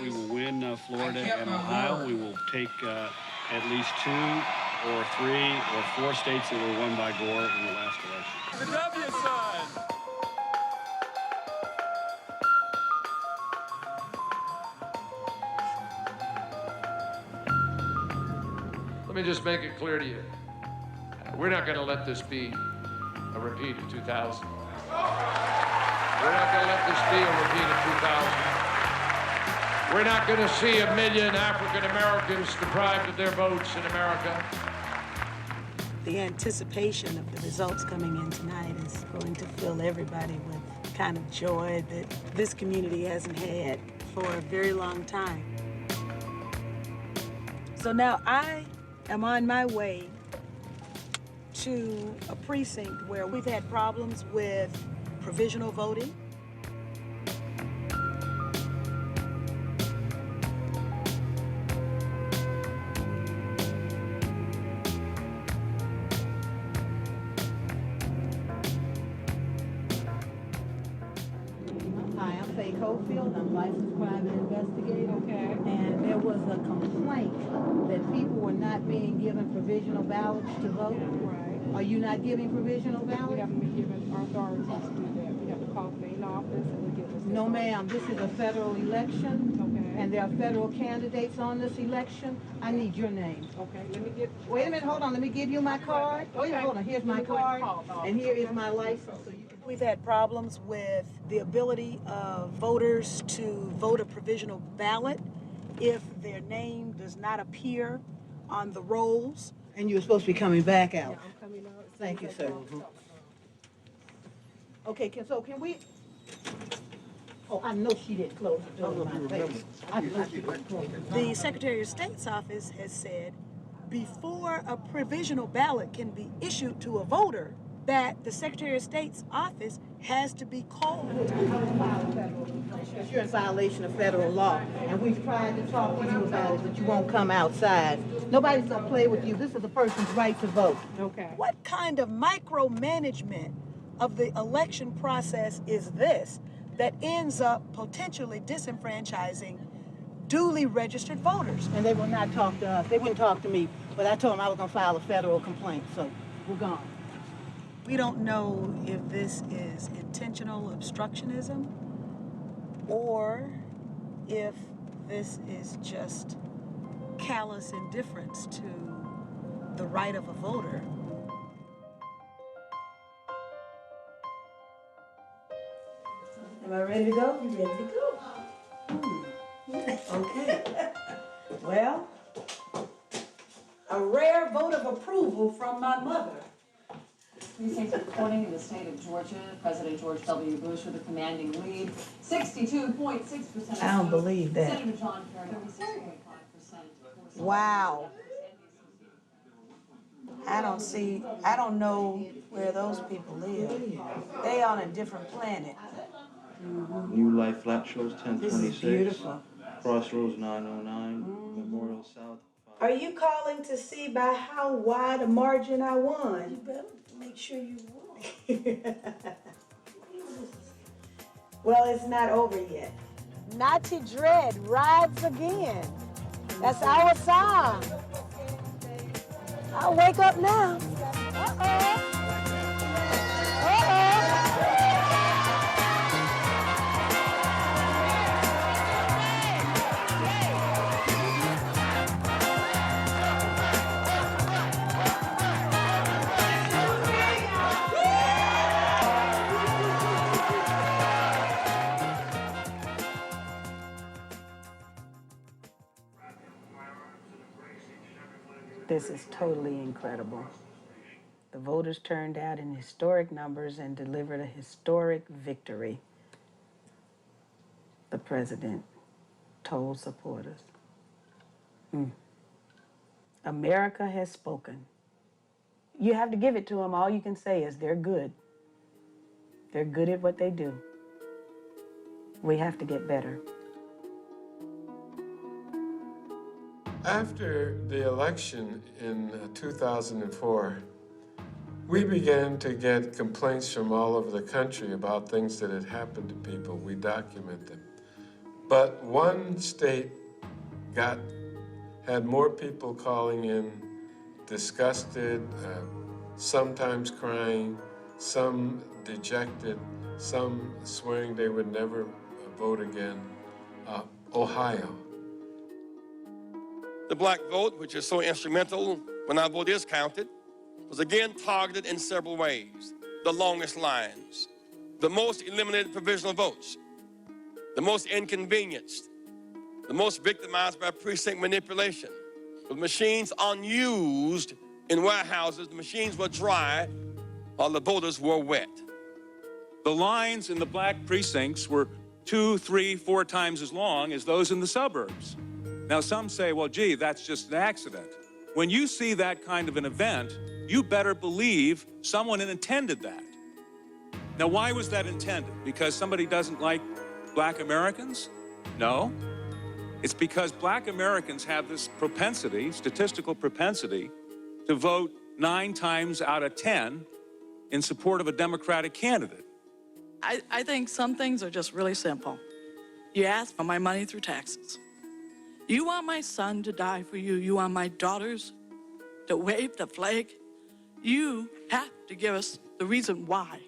We will win Florida and Ohio. We will take at least 2
or 3 or 4 states that were won by Gore in the last election.
The W sign.
Let me just make it clear to you. We're not going to let this be a repeat of 2000. We're not going to let this be a repeat of 2000. We're not going to see 1 million African Americans deprived of their votes in America.
The anticipation of the results coming in tonight is going to fill everybody with kind of joy that this community hasn't had for a very long time. So now I am on my way to a precinct where we've had problems with provisional voting.
Hi, I'm Faye Cofield. I'm licensed private investigator. Okay. And there was a complaint that people were not being given provisional ballots to vote. Right. Are you not giving provisional ballots?
We haven't been given our authorities to do that. We have to call the main office and they give us.
No, ma'am. This is a federal election. Okay. And there are federal candidates on this election. I need your name.
Okay. Let me get.
Wait a minute. Hold on. Let me give you my card. Oh, yeah. Hold on. Here's my card. And here is my license. So you can.
We've had problems with the ability of voters to vote a provisional ballot if their name does not appear on the rolls.
And you're supposed to be coming back out.
Yeah, I'm coming out.
Thank you, sir. Okay, can we? Oh, I know she didn't close the door in my face. I know she didn't close the door.
The Secretary of State's office has said before a provisional ballot can be issued to a voter, that the Secretary of State's office has to be called.
You're in violation of federal law, and we've tried to talk to you about it, but you won't come outside. Nobody's gonna play with you. This is a person's right to vote.
Okay.
What kind of micromanagement of the election process is this that ends up potentially disenfranchising duly registered voters?
And they will not talk to us. They wouldn't talk to me, but I told them I was gonna file a federal complaint, so we're gone.
We don't know if this is intentional obstructionism or if this is just callous indifference to the right of a voter.
Am I ready to go? You ready to go? Okay. Well, a rare vote of approval from my mother.
Precincts reporting in the state of Georgia, President George W. Bush with a commanding lead, 62.6%.
I don't believe that.
Senator John Kerry, 36.5%.
Wow. I don't know where those people live. They on a different planet.
New Life Flat Shows 1026.
This is beautiful.
Crossroads 909, Memorial South.
Are you calling to see by how wide a margin I won? You better make sure you won. Well, it's not over yet.
Naughty Dread rides again. That's our song. I'll wake up now. Uh-oh. This is totally incredible. The voters turned out in historic numbers and delivered a historic victory. The president told supporters. America has spoken. You have to give it to them. All you can say is they're good. They're good at what they do. We have to get better.
After the election in 2004, we began to get complaints from all over the country about things that had happened to people. We document them. But one state had more people calling in disgusted, sometimes crying, some dejected, some swearing they would never vote again. Ohio.
The black vote, which is so instrumental when our vote is counted, was again targeted in several ways. The longest lines, the most eliminated provisional votes, the most inconvenienced, the most victimized by precinct manipulation, with machines unused in warehouses. The machines were dry while the voters were wet.
The lines in the black precincts were 2, 3, 4 times as long as those in the suburbs. Now, some say, well, gee, that's just an accident. When you see that kind of an event, you better believe someone intended that. Now, why was that intended? Because somebody doesn't like black Americans? No. It's because black Americans have this propensity, statistical propensity, to vote 9 times out of 10 in support of a Democratic candidate.
I think some things are just really simple. You ask for my money through taxes. You want my son to die for you. You want my daughters to wave the flag. You have to give us the reason why.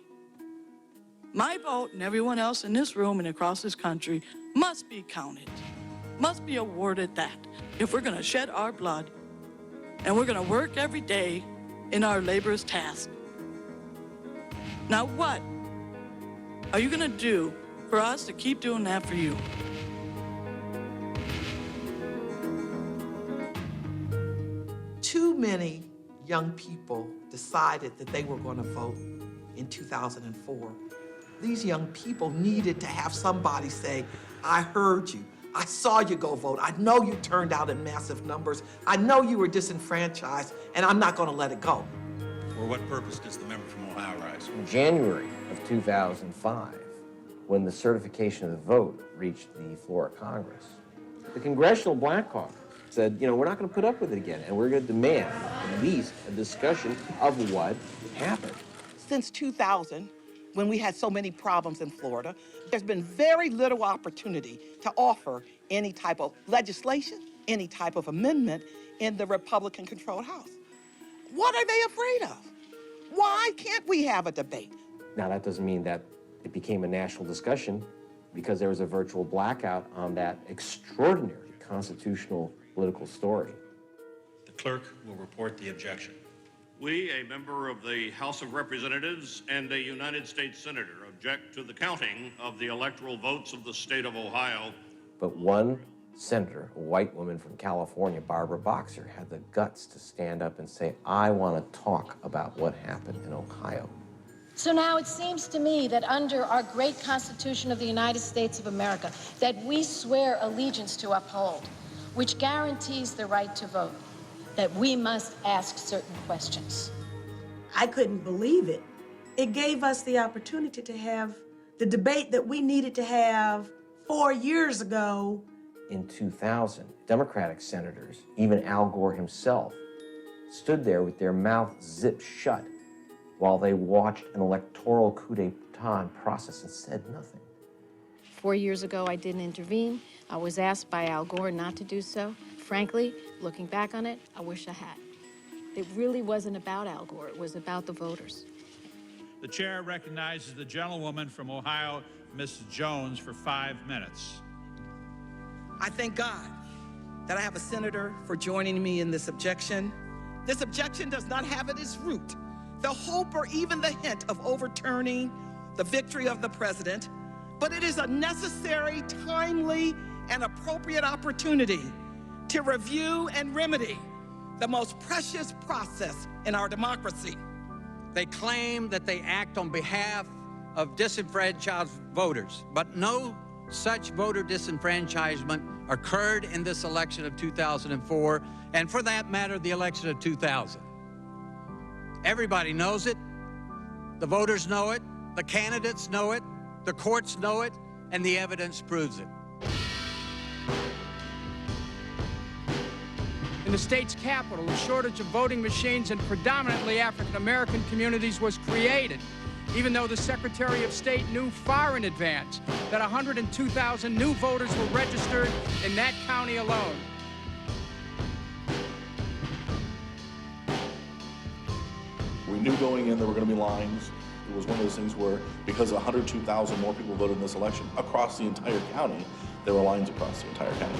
My vote and everyone else in this room and across this country must be counted, must be awarded that. If we're gonna shed our blood and we're gonna work every day in our laborious task. Now what are you gonna do for us to keep doing that for you?
Too many young people decided that they were going to vote in 2004. These young people needed to have somebody say, I heard you. I saw you go vote. I know you turned out in massive numbers. I know you were disenfranchised, and I'm not going to let it go.
For what purpose does the member from Ohio rise?
In January of 2005, when the certification of the vote reached the floor of Congress, the Congressional Black Caucus said, you know, we're not going to put up with it again, and we're going to demand at least a discussion of what happened.
Since 2000, when we had so many problems in Florida, there's been very little opportunity to offer any type of legislation, any type of amendment in the Republican-controlled House. What are they afraid of? Why can't we have a debate?
Now, that doesn't mean that it became a national discussion, because there was a virtual blackout on that extraordinary constitutional political story.
The clerk will report the objection.
We, a member of the House of Representatives and a United States Senator, object to the counting of the electoral votes of the state of Ohio.
But one senator, a white woman from California, Barbara Boxer, had the guts to stand up and say, I want to talk about what happened in Ohio.
So now it seems to me that under our great Constitution of the United States of America, that we swear allegiance to uphold, which guarantees the right to vote, that we must ask certain questions.
I couldn't believe it. It gave us the opportunity to have the debate that we needed to have 4 years ago.
In 2000, Democratic senators, even Al Gore himself, stood there with their mouths zipped shut while they watched an electoral coup d'etat in process and said nothing.
4 years ago, I didn't intervene. I was asked by Al Gore not to do so. Frankly, looking back on it, I wish I had. It really wasn't about Al Gore. It was about the voters.
The chair recognizes the gentlewoman from Ohio, Mrs. Jones, for 5 minutes.
I thank God that I have a senator for joining me in this objection. This objection does not have at its root the hope or even the hint of overturning the victory of the president, but it is a necessary, timely, and appropriate opportunity to review and remedy the most precious process in our democracy.
They claim that they act on behalf of disenfranchised voters, but no such voter disenfranchisement occurred in this election of 2004, and for that matter, the election of 2000. Everybody knows it. The voters know it. The candidates know it. The courts know it. And the evidence proves it.
In the state's capital, a shortage of voting machines in predominantly African-American communities was created, even though the Secretary of State knew far in advance that 102,000 new voters were registered in that county alone.
knew going in there were going to be lines. It was one of those things where, because 102,000 more people voted in this election across the entire county, there were lines across the entire county.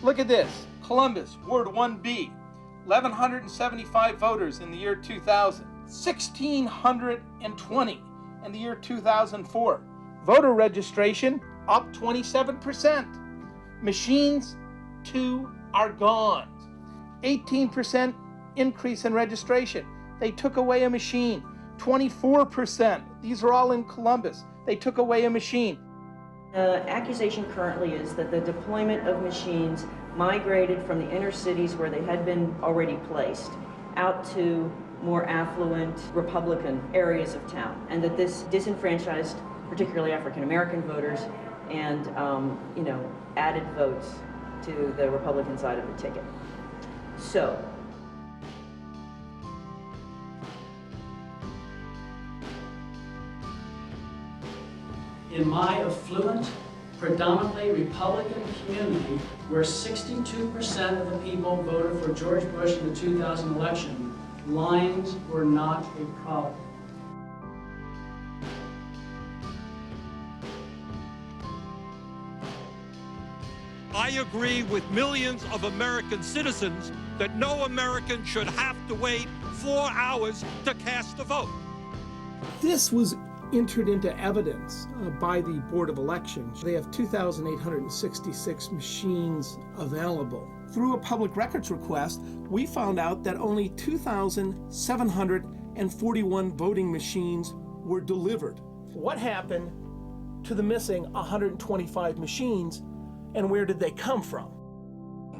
Look at this. Columbus, Ward 1B, 1,175 voters in the year 2000, 1,620 in the year 2004. Voter registration up 27%. Machines, 2 are gone. 18% increase in registration. They took away a machine. 24%. These are all in Columbus. They took away a machine.
The accusation currently is that the deployment of machines migrated from the inner cities where they had been already placed out to more affluent Republican areas of town, and that this disenfranchised particularly African American voters and added votes to the Republican side of the ticket. So
in my affluent, predominantly Republican community, where 62% of the people voted for George Bush in the 2000 election, lines were not a problem.
I agree with millions of American citizens that no American should have to wait 4 hours to cast a vote.
This was entered into evidence by the Board of Elections. They have 2,866 machines available. Through a public records request, we found out that only 2,741 voting machines were delivered. What happened to the missing 125 machines, and where did they come from?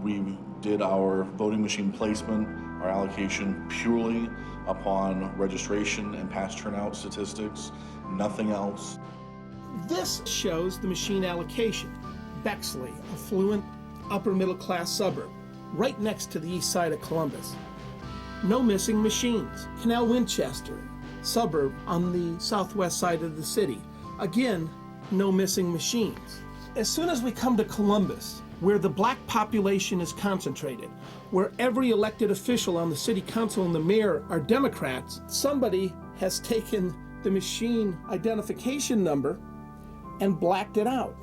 We did our voting machine placement, our allocation purely upon registration and past turnout statistics, nothing else.
This shows the machine allocation. Bexley, affluent, upper middle class suburb, right next to the east side of Columbus. No missing machines. Canal Winchester, suburb on the southwest side of the city. Again, no missing machines. As soon as we come to Columbus, where the black population is concentrated, where every elected official on the city council and the mayor are Democrats, somebody has taken the machine identification number and blacked it out.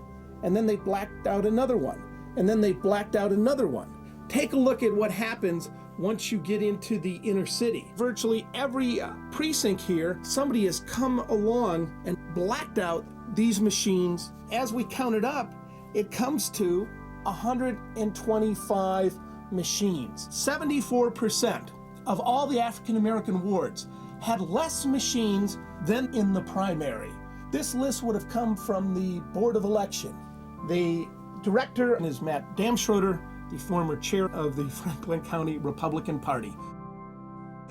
And then they blacked out another one. And then they blacked out another one. Take a look at what happens once you get into the inner city. Virtually every precinct here, somebody has come along and blacked out these machines. As we count it up, it comes to 125 machines. 74% of all the African American wards had less machines than in the primary. This list would have come from the Board of Election. The director is Matt Damschroeder, the former chair of the Franklin County Republican Party.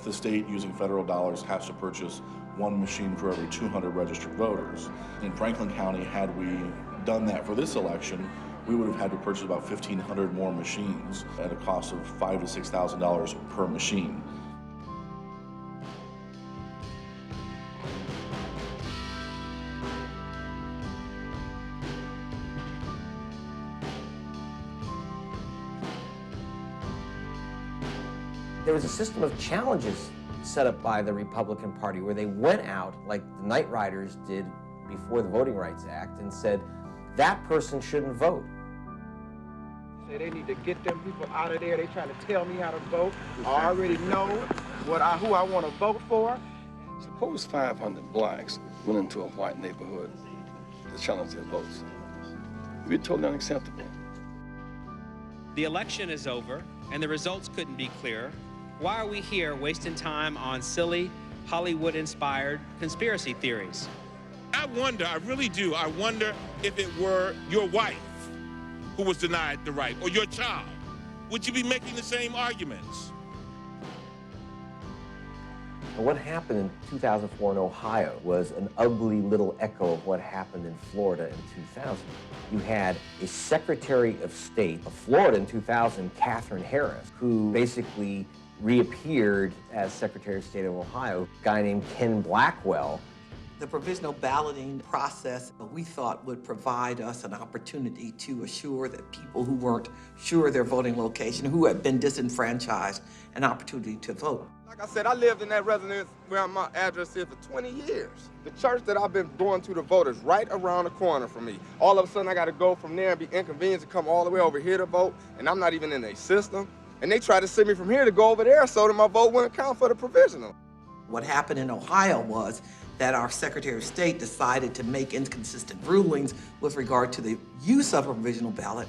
The state, using federal dollars, has to purchase one machine for every 200 registered voters. In Franklin County, had we done that for this election, we would have had to purchase about 1,500 more machines at a cost of $5,000 to $6,000 per machine.
There was a system of challenges set up by the Republican Party where they went out, like the Night Riders did before the Voting Rights Act, and said, that person shouldn't vote.
Say they need to get them people out of there. They trying to tell me how to vote. I already know who I want to vote for.
Suppose 500 blacks went into a white neighborhood to challenge their votes. It would be totally unacceptable.
The election is over, and the results couldn't be clearer. Why are we here wasting time on silly, Hollywood-inspired conspiracy theories?
I wonder, I really do, I wonder if it were your wife who was denied the right, or your child, would you be making the same arguments?
And what happened in 2004 in Ohio was an ugly little echo of what happened in Florida in 2000. You had a Secretary of State of Florida in 2000, Katherine Harris, who basically reappeared as Secretary of State of Ohio. A guy named Ken Blackwell
The provisional balloting process, we thought, would provide us an opportunity to assure that people who weren't sure of their voting location, who had been disenfranchised, an opportunity to vote.
Like I said, I lived in that residence where my address is for 20 years. The church that I've been going to vote is right around the corner from me. All of a sudden, I got to go from there and be inconvenienced to come all the way over here to vote, and I'm not even in a system. And they try to send me from here to go over there so that my vote wouldn't count for the provisional.
What happened in Ohio was that our Secretary of State decided to make inconsistent rulings with regard to the use of a provisional ballot.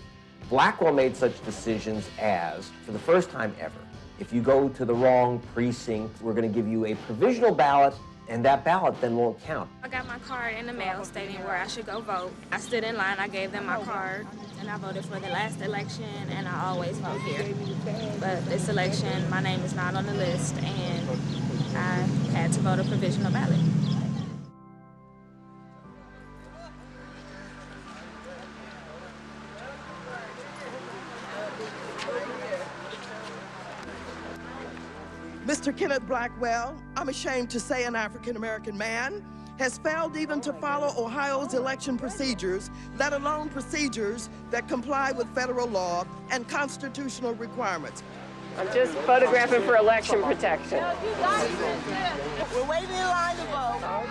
Blackwell made such decisions as, for the first time ever, if you go to the wrong precinct, we're going to give you a provisional ballot, and that ballot then won't count.
I got my card in the mail stating where I should go vote. I stood in line, I gave them my card, and I voted for the last election, and I always vote here. But this election, my name is not on the list, and I had to vote a provisional ballot.
Mr. Kenneth Blackwell, I'm ashamed to say an African-American man, has failed even to follow Ohio's election procedures, let alone procedures that comply with federal law and constitutional requirements.
I'm just photographing for election protection.
We're waiting in line to vote.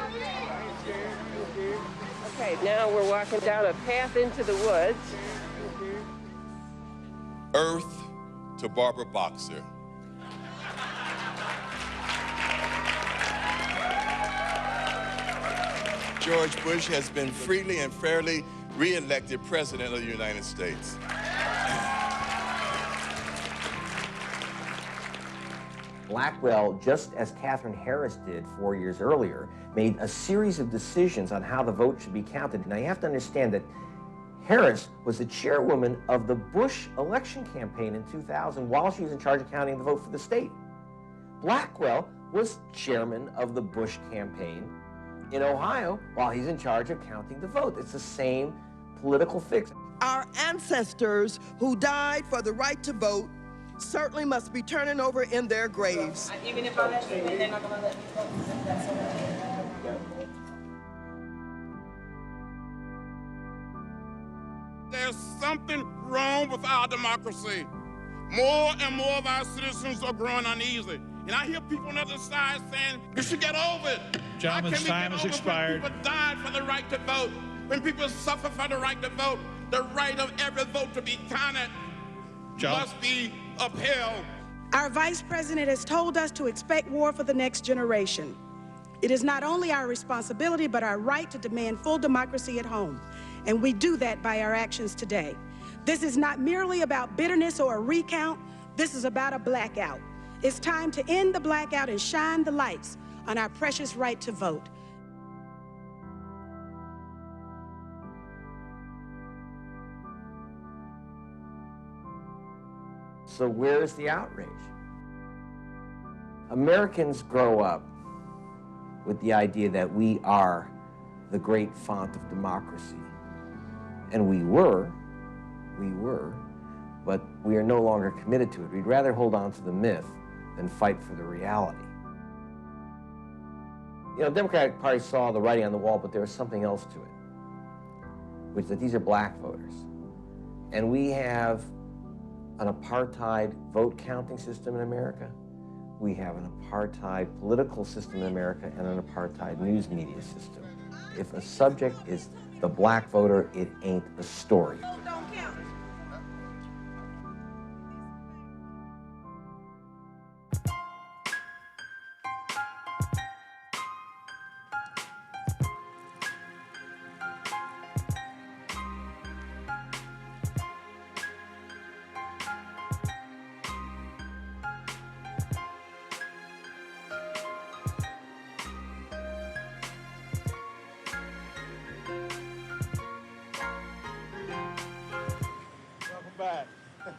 Okay, now we're walking down a path into the woods.
Earth to Barbara Boxer. George Bush has been freely and fairly re-elected President of the United States.
Blackwell, just as Katherine Harris did 4 years earlier, made a series of decisions on how the vote should be counted. Now you have to understand that Harris was the chairwoman of the Bush election campaign in 2000 while she was in charge of counting the vote for the state. Blackwell was chairman of the Bush campaign in Ohio while he's in charge of counting the vote. It's the same political fix.
Our ancestors who died for the right to vote certainly must be turning over in their graves.
Even if I let you in, they're not going to let me vote.
There's something wrong with our democracy. More and more of our citizens are growing uneasy. And I hear people on the other side saying, you should get over it.
Gentleman's time has expired.
When people died for the right to vote, when people suffer for the right to vote, the right of every vote to be counted must be upheld.
Our Vice President has told us to expect war for the next generation. It is not only our responsibility, but our right to demand full democracy at home. And we do that by our actions today. This is not merely about bitterness or a recount. This is about a blackout. It's time to end the blackout and shine the lights on our precious right to vote.
So where's the outrage? Americans grow up with the idea that we are the great font of democracy. And we were, but we are no longer committed to it. We'd rather hold on to the myth than fight for the reality. You know, the Democratic Party saw the writing on the wall, but there was something else to it, which is that these are black voters. And we have an apartheid vote counting system in America. We have an apartheid political system in America and an apartheid news media system. If a subject is the black voter, it ain't a story.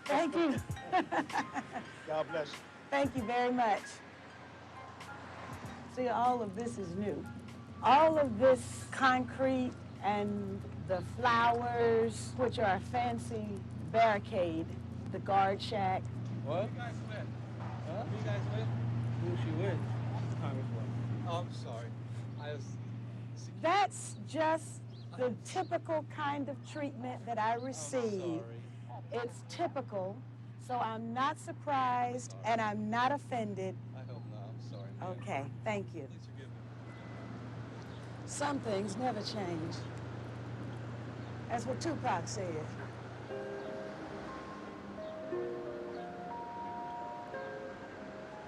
Thank you.
God bless you.
Thank you very much. See, all of this is new. All of this concrete and the flowers, which are a fancy barricade, the guard shack.
What? Who you guys with? Huh? Who you guys with? Who's she with? Congresswoman. Oh, I'm sorry. I was
That's just the typical kind of treatment that I receive. It's typical, so I'm not surprised and I'm not offended.
I hope not. I'm sorry.
Okay, thank you. Some things never change. That's what Tupac said.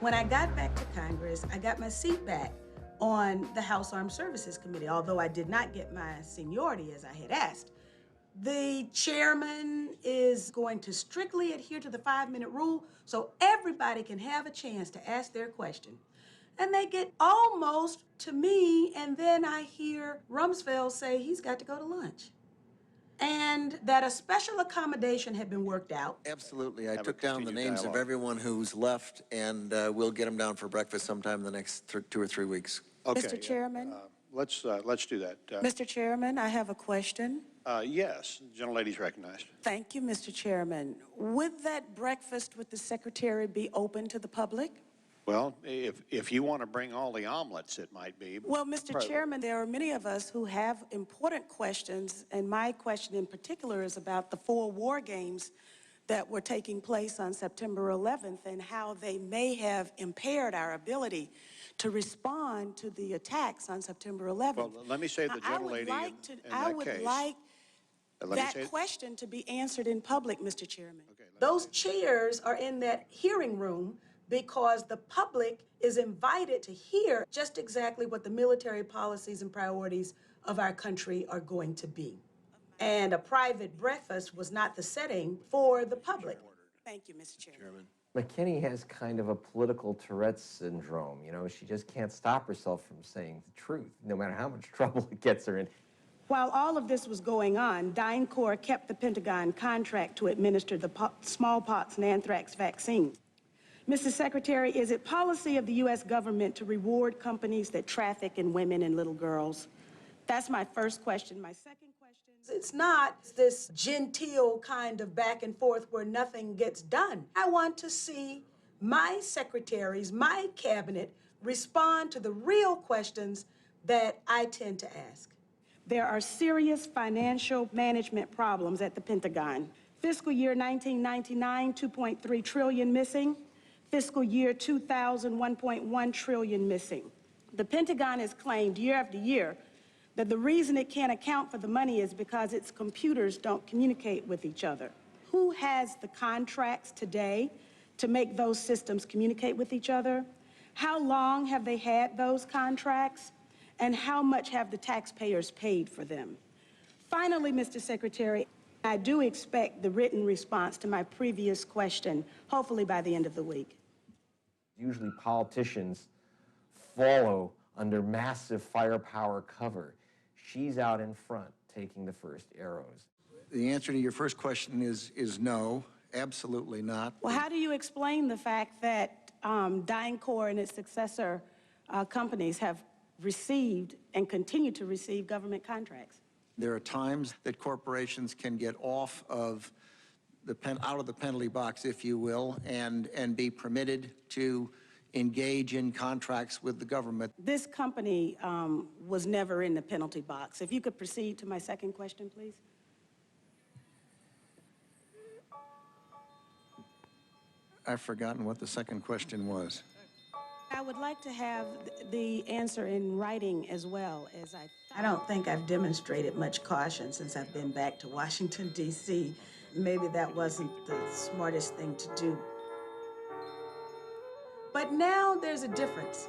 When I got back to Congress, I got my seat back on the House Armed Services Committee, although I did not get my seniority as I had asked. The chairman is going to strictly adhere to the 5-minute rule so everybody can have a chance to ask their question. And they get almost to me, and then I hear Rumsfeld say he's got to go to lunch. And that a special accommodation had been worked out.
Absolutely. I took down the names of everyone who's left, and we'll get them down for breakfast sometime in the next 2 or 3 weeks.
Okay, Mr. Chairman?
Let's do that.
Mr. Chairman, I have a question.
Yes, the gentlelady's recognized.
Thank you, Mr. Chairman. Would that breakfast with the secretary be open to the public?
Well, if you want to bring all the omelets, it might be.
Well, Mr. Chairman, there are many of us who have important questions, and my question in particular is about the 4 war games that were taking place on September 11th and how they may have impaired our ability to respond to the attacks on September 11th.
Well, let me say the gentlelady
I would like that question to be answered in public, Mr. Chairman.
Okay,
Those chairs are in that hearing room because the public is invited to hear just exactly what the military policies and priorities of our country are going to be. And a private breakfast was not the setting for the public.
Thank you, Mr. Chairman.
McKinney has kind of a political Tourette's syndrome. You know, she just can't stop herself from saying the truth, no matter how much trouble it gets her in.
While all of this was going on, DynCorp kept the Pentagon contract to administer the smallpox and anthrax vaccine. Mr. Secretary, is it policy of the U.S. government to reward companies that traffic in women and little girls? That's my first question. My second question,
it's not this genteel kind of back and forth where nothing gets done. I want to see my secretaries, my cabinet, respond to the real questions that I tend to ask.
There are serious financial management problems at the Pentagon. Fiscal year 1999, 2.3 trillion missing. Fiscal year 2000, 1.1 trillion missing. The Pentagon has claimed year after year that the reason it can't account for the money is because its computers don't communicate with each other. Who has the contracts today to make those systems communicate with each other? How long have they had those contracts? And how much have the taxpayers paid for them? Finally, Mr. Secretary, I do expect the written response to my previous question, hopefully by the end of the week.
Usually politicians follow under massive firepower cover. She's out in front taking the first arrows.
The answer to your first question is no, absolutely not.
Well, how do you explain the fact that DynCorp and its successor companies have received and continue to receive government contracts?
There are times that corporations can get off of out of the penalty box, if you will, and be permitted to engage in contracts with the government.
This company was never in the penalty box. If you could proceed to my second question, please.
I've forgotten what the second question was.
I would like to have the answer in writing as well as
I don't think I've demonstrated much caution since I've been back to Washington, D.C. Maybe that wasn't the smartest thing to do. But now there's a difference.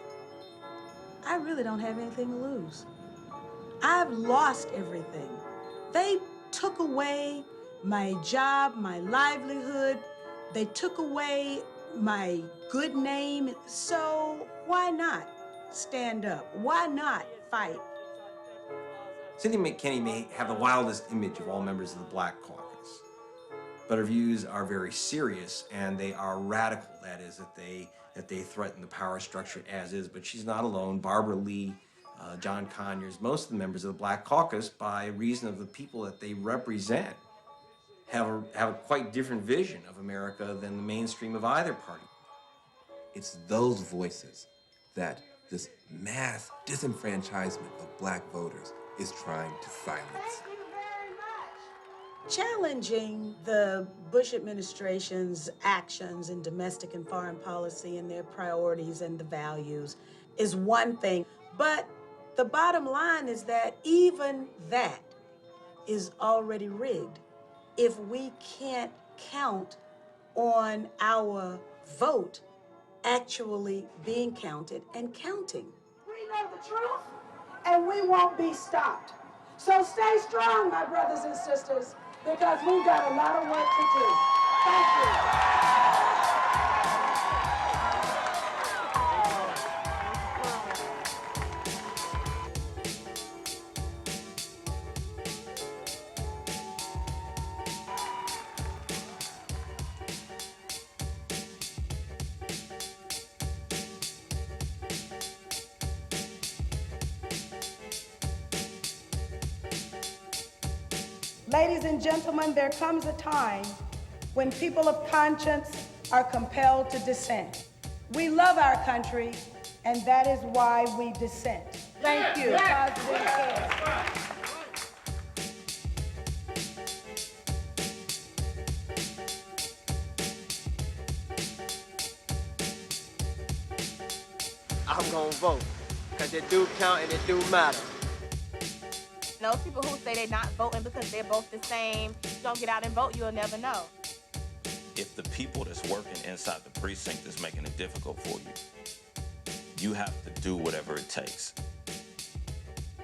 I really don't have anything to lose. I've lost everything. They took away my job, my livelihood. They took away my good name, so why not stand up? Why not fight?
Cynthia McKinney may have the wildest image of all members of the Black Caucus, but her views are very serious and they are radical. That is, that they threaten the power structure as is. But she's not alone. Barbara Lee, John Conyers, most of the members of the Black Caucus, by reason of the people that they represent, have a quite different vision of America than the mainstream of either party.
It's those voices that
this mass disenfranchisement of black voters is trying to silence.
Challenging the Bush administration's actions in domestic and foreign policy and their priorities and the values is one thing, but the bottom line is that even that is already rigged if we can't count on our vote actually being counted and counting.
We know the truth, and we won't be stopped. So stay strong, my brothers and sisters, because we've got a lot of work to do. Thank you. Ladies and gentlemen, there comes a time when people of conscience are compelled to dissent. We love our country, and that is why we dissent. Thank you.
I'm gonna vote, because it do count and it do matter.
Those people who say they're not voting because they're both the same, don't get out and vote, you'll never know.
If the people that's working inside the precinct is making it difficult for you, you have to do whatever it takes.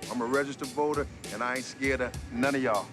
I'm a registered voter, and I ain't scared of none of y'all.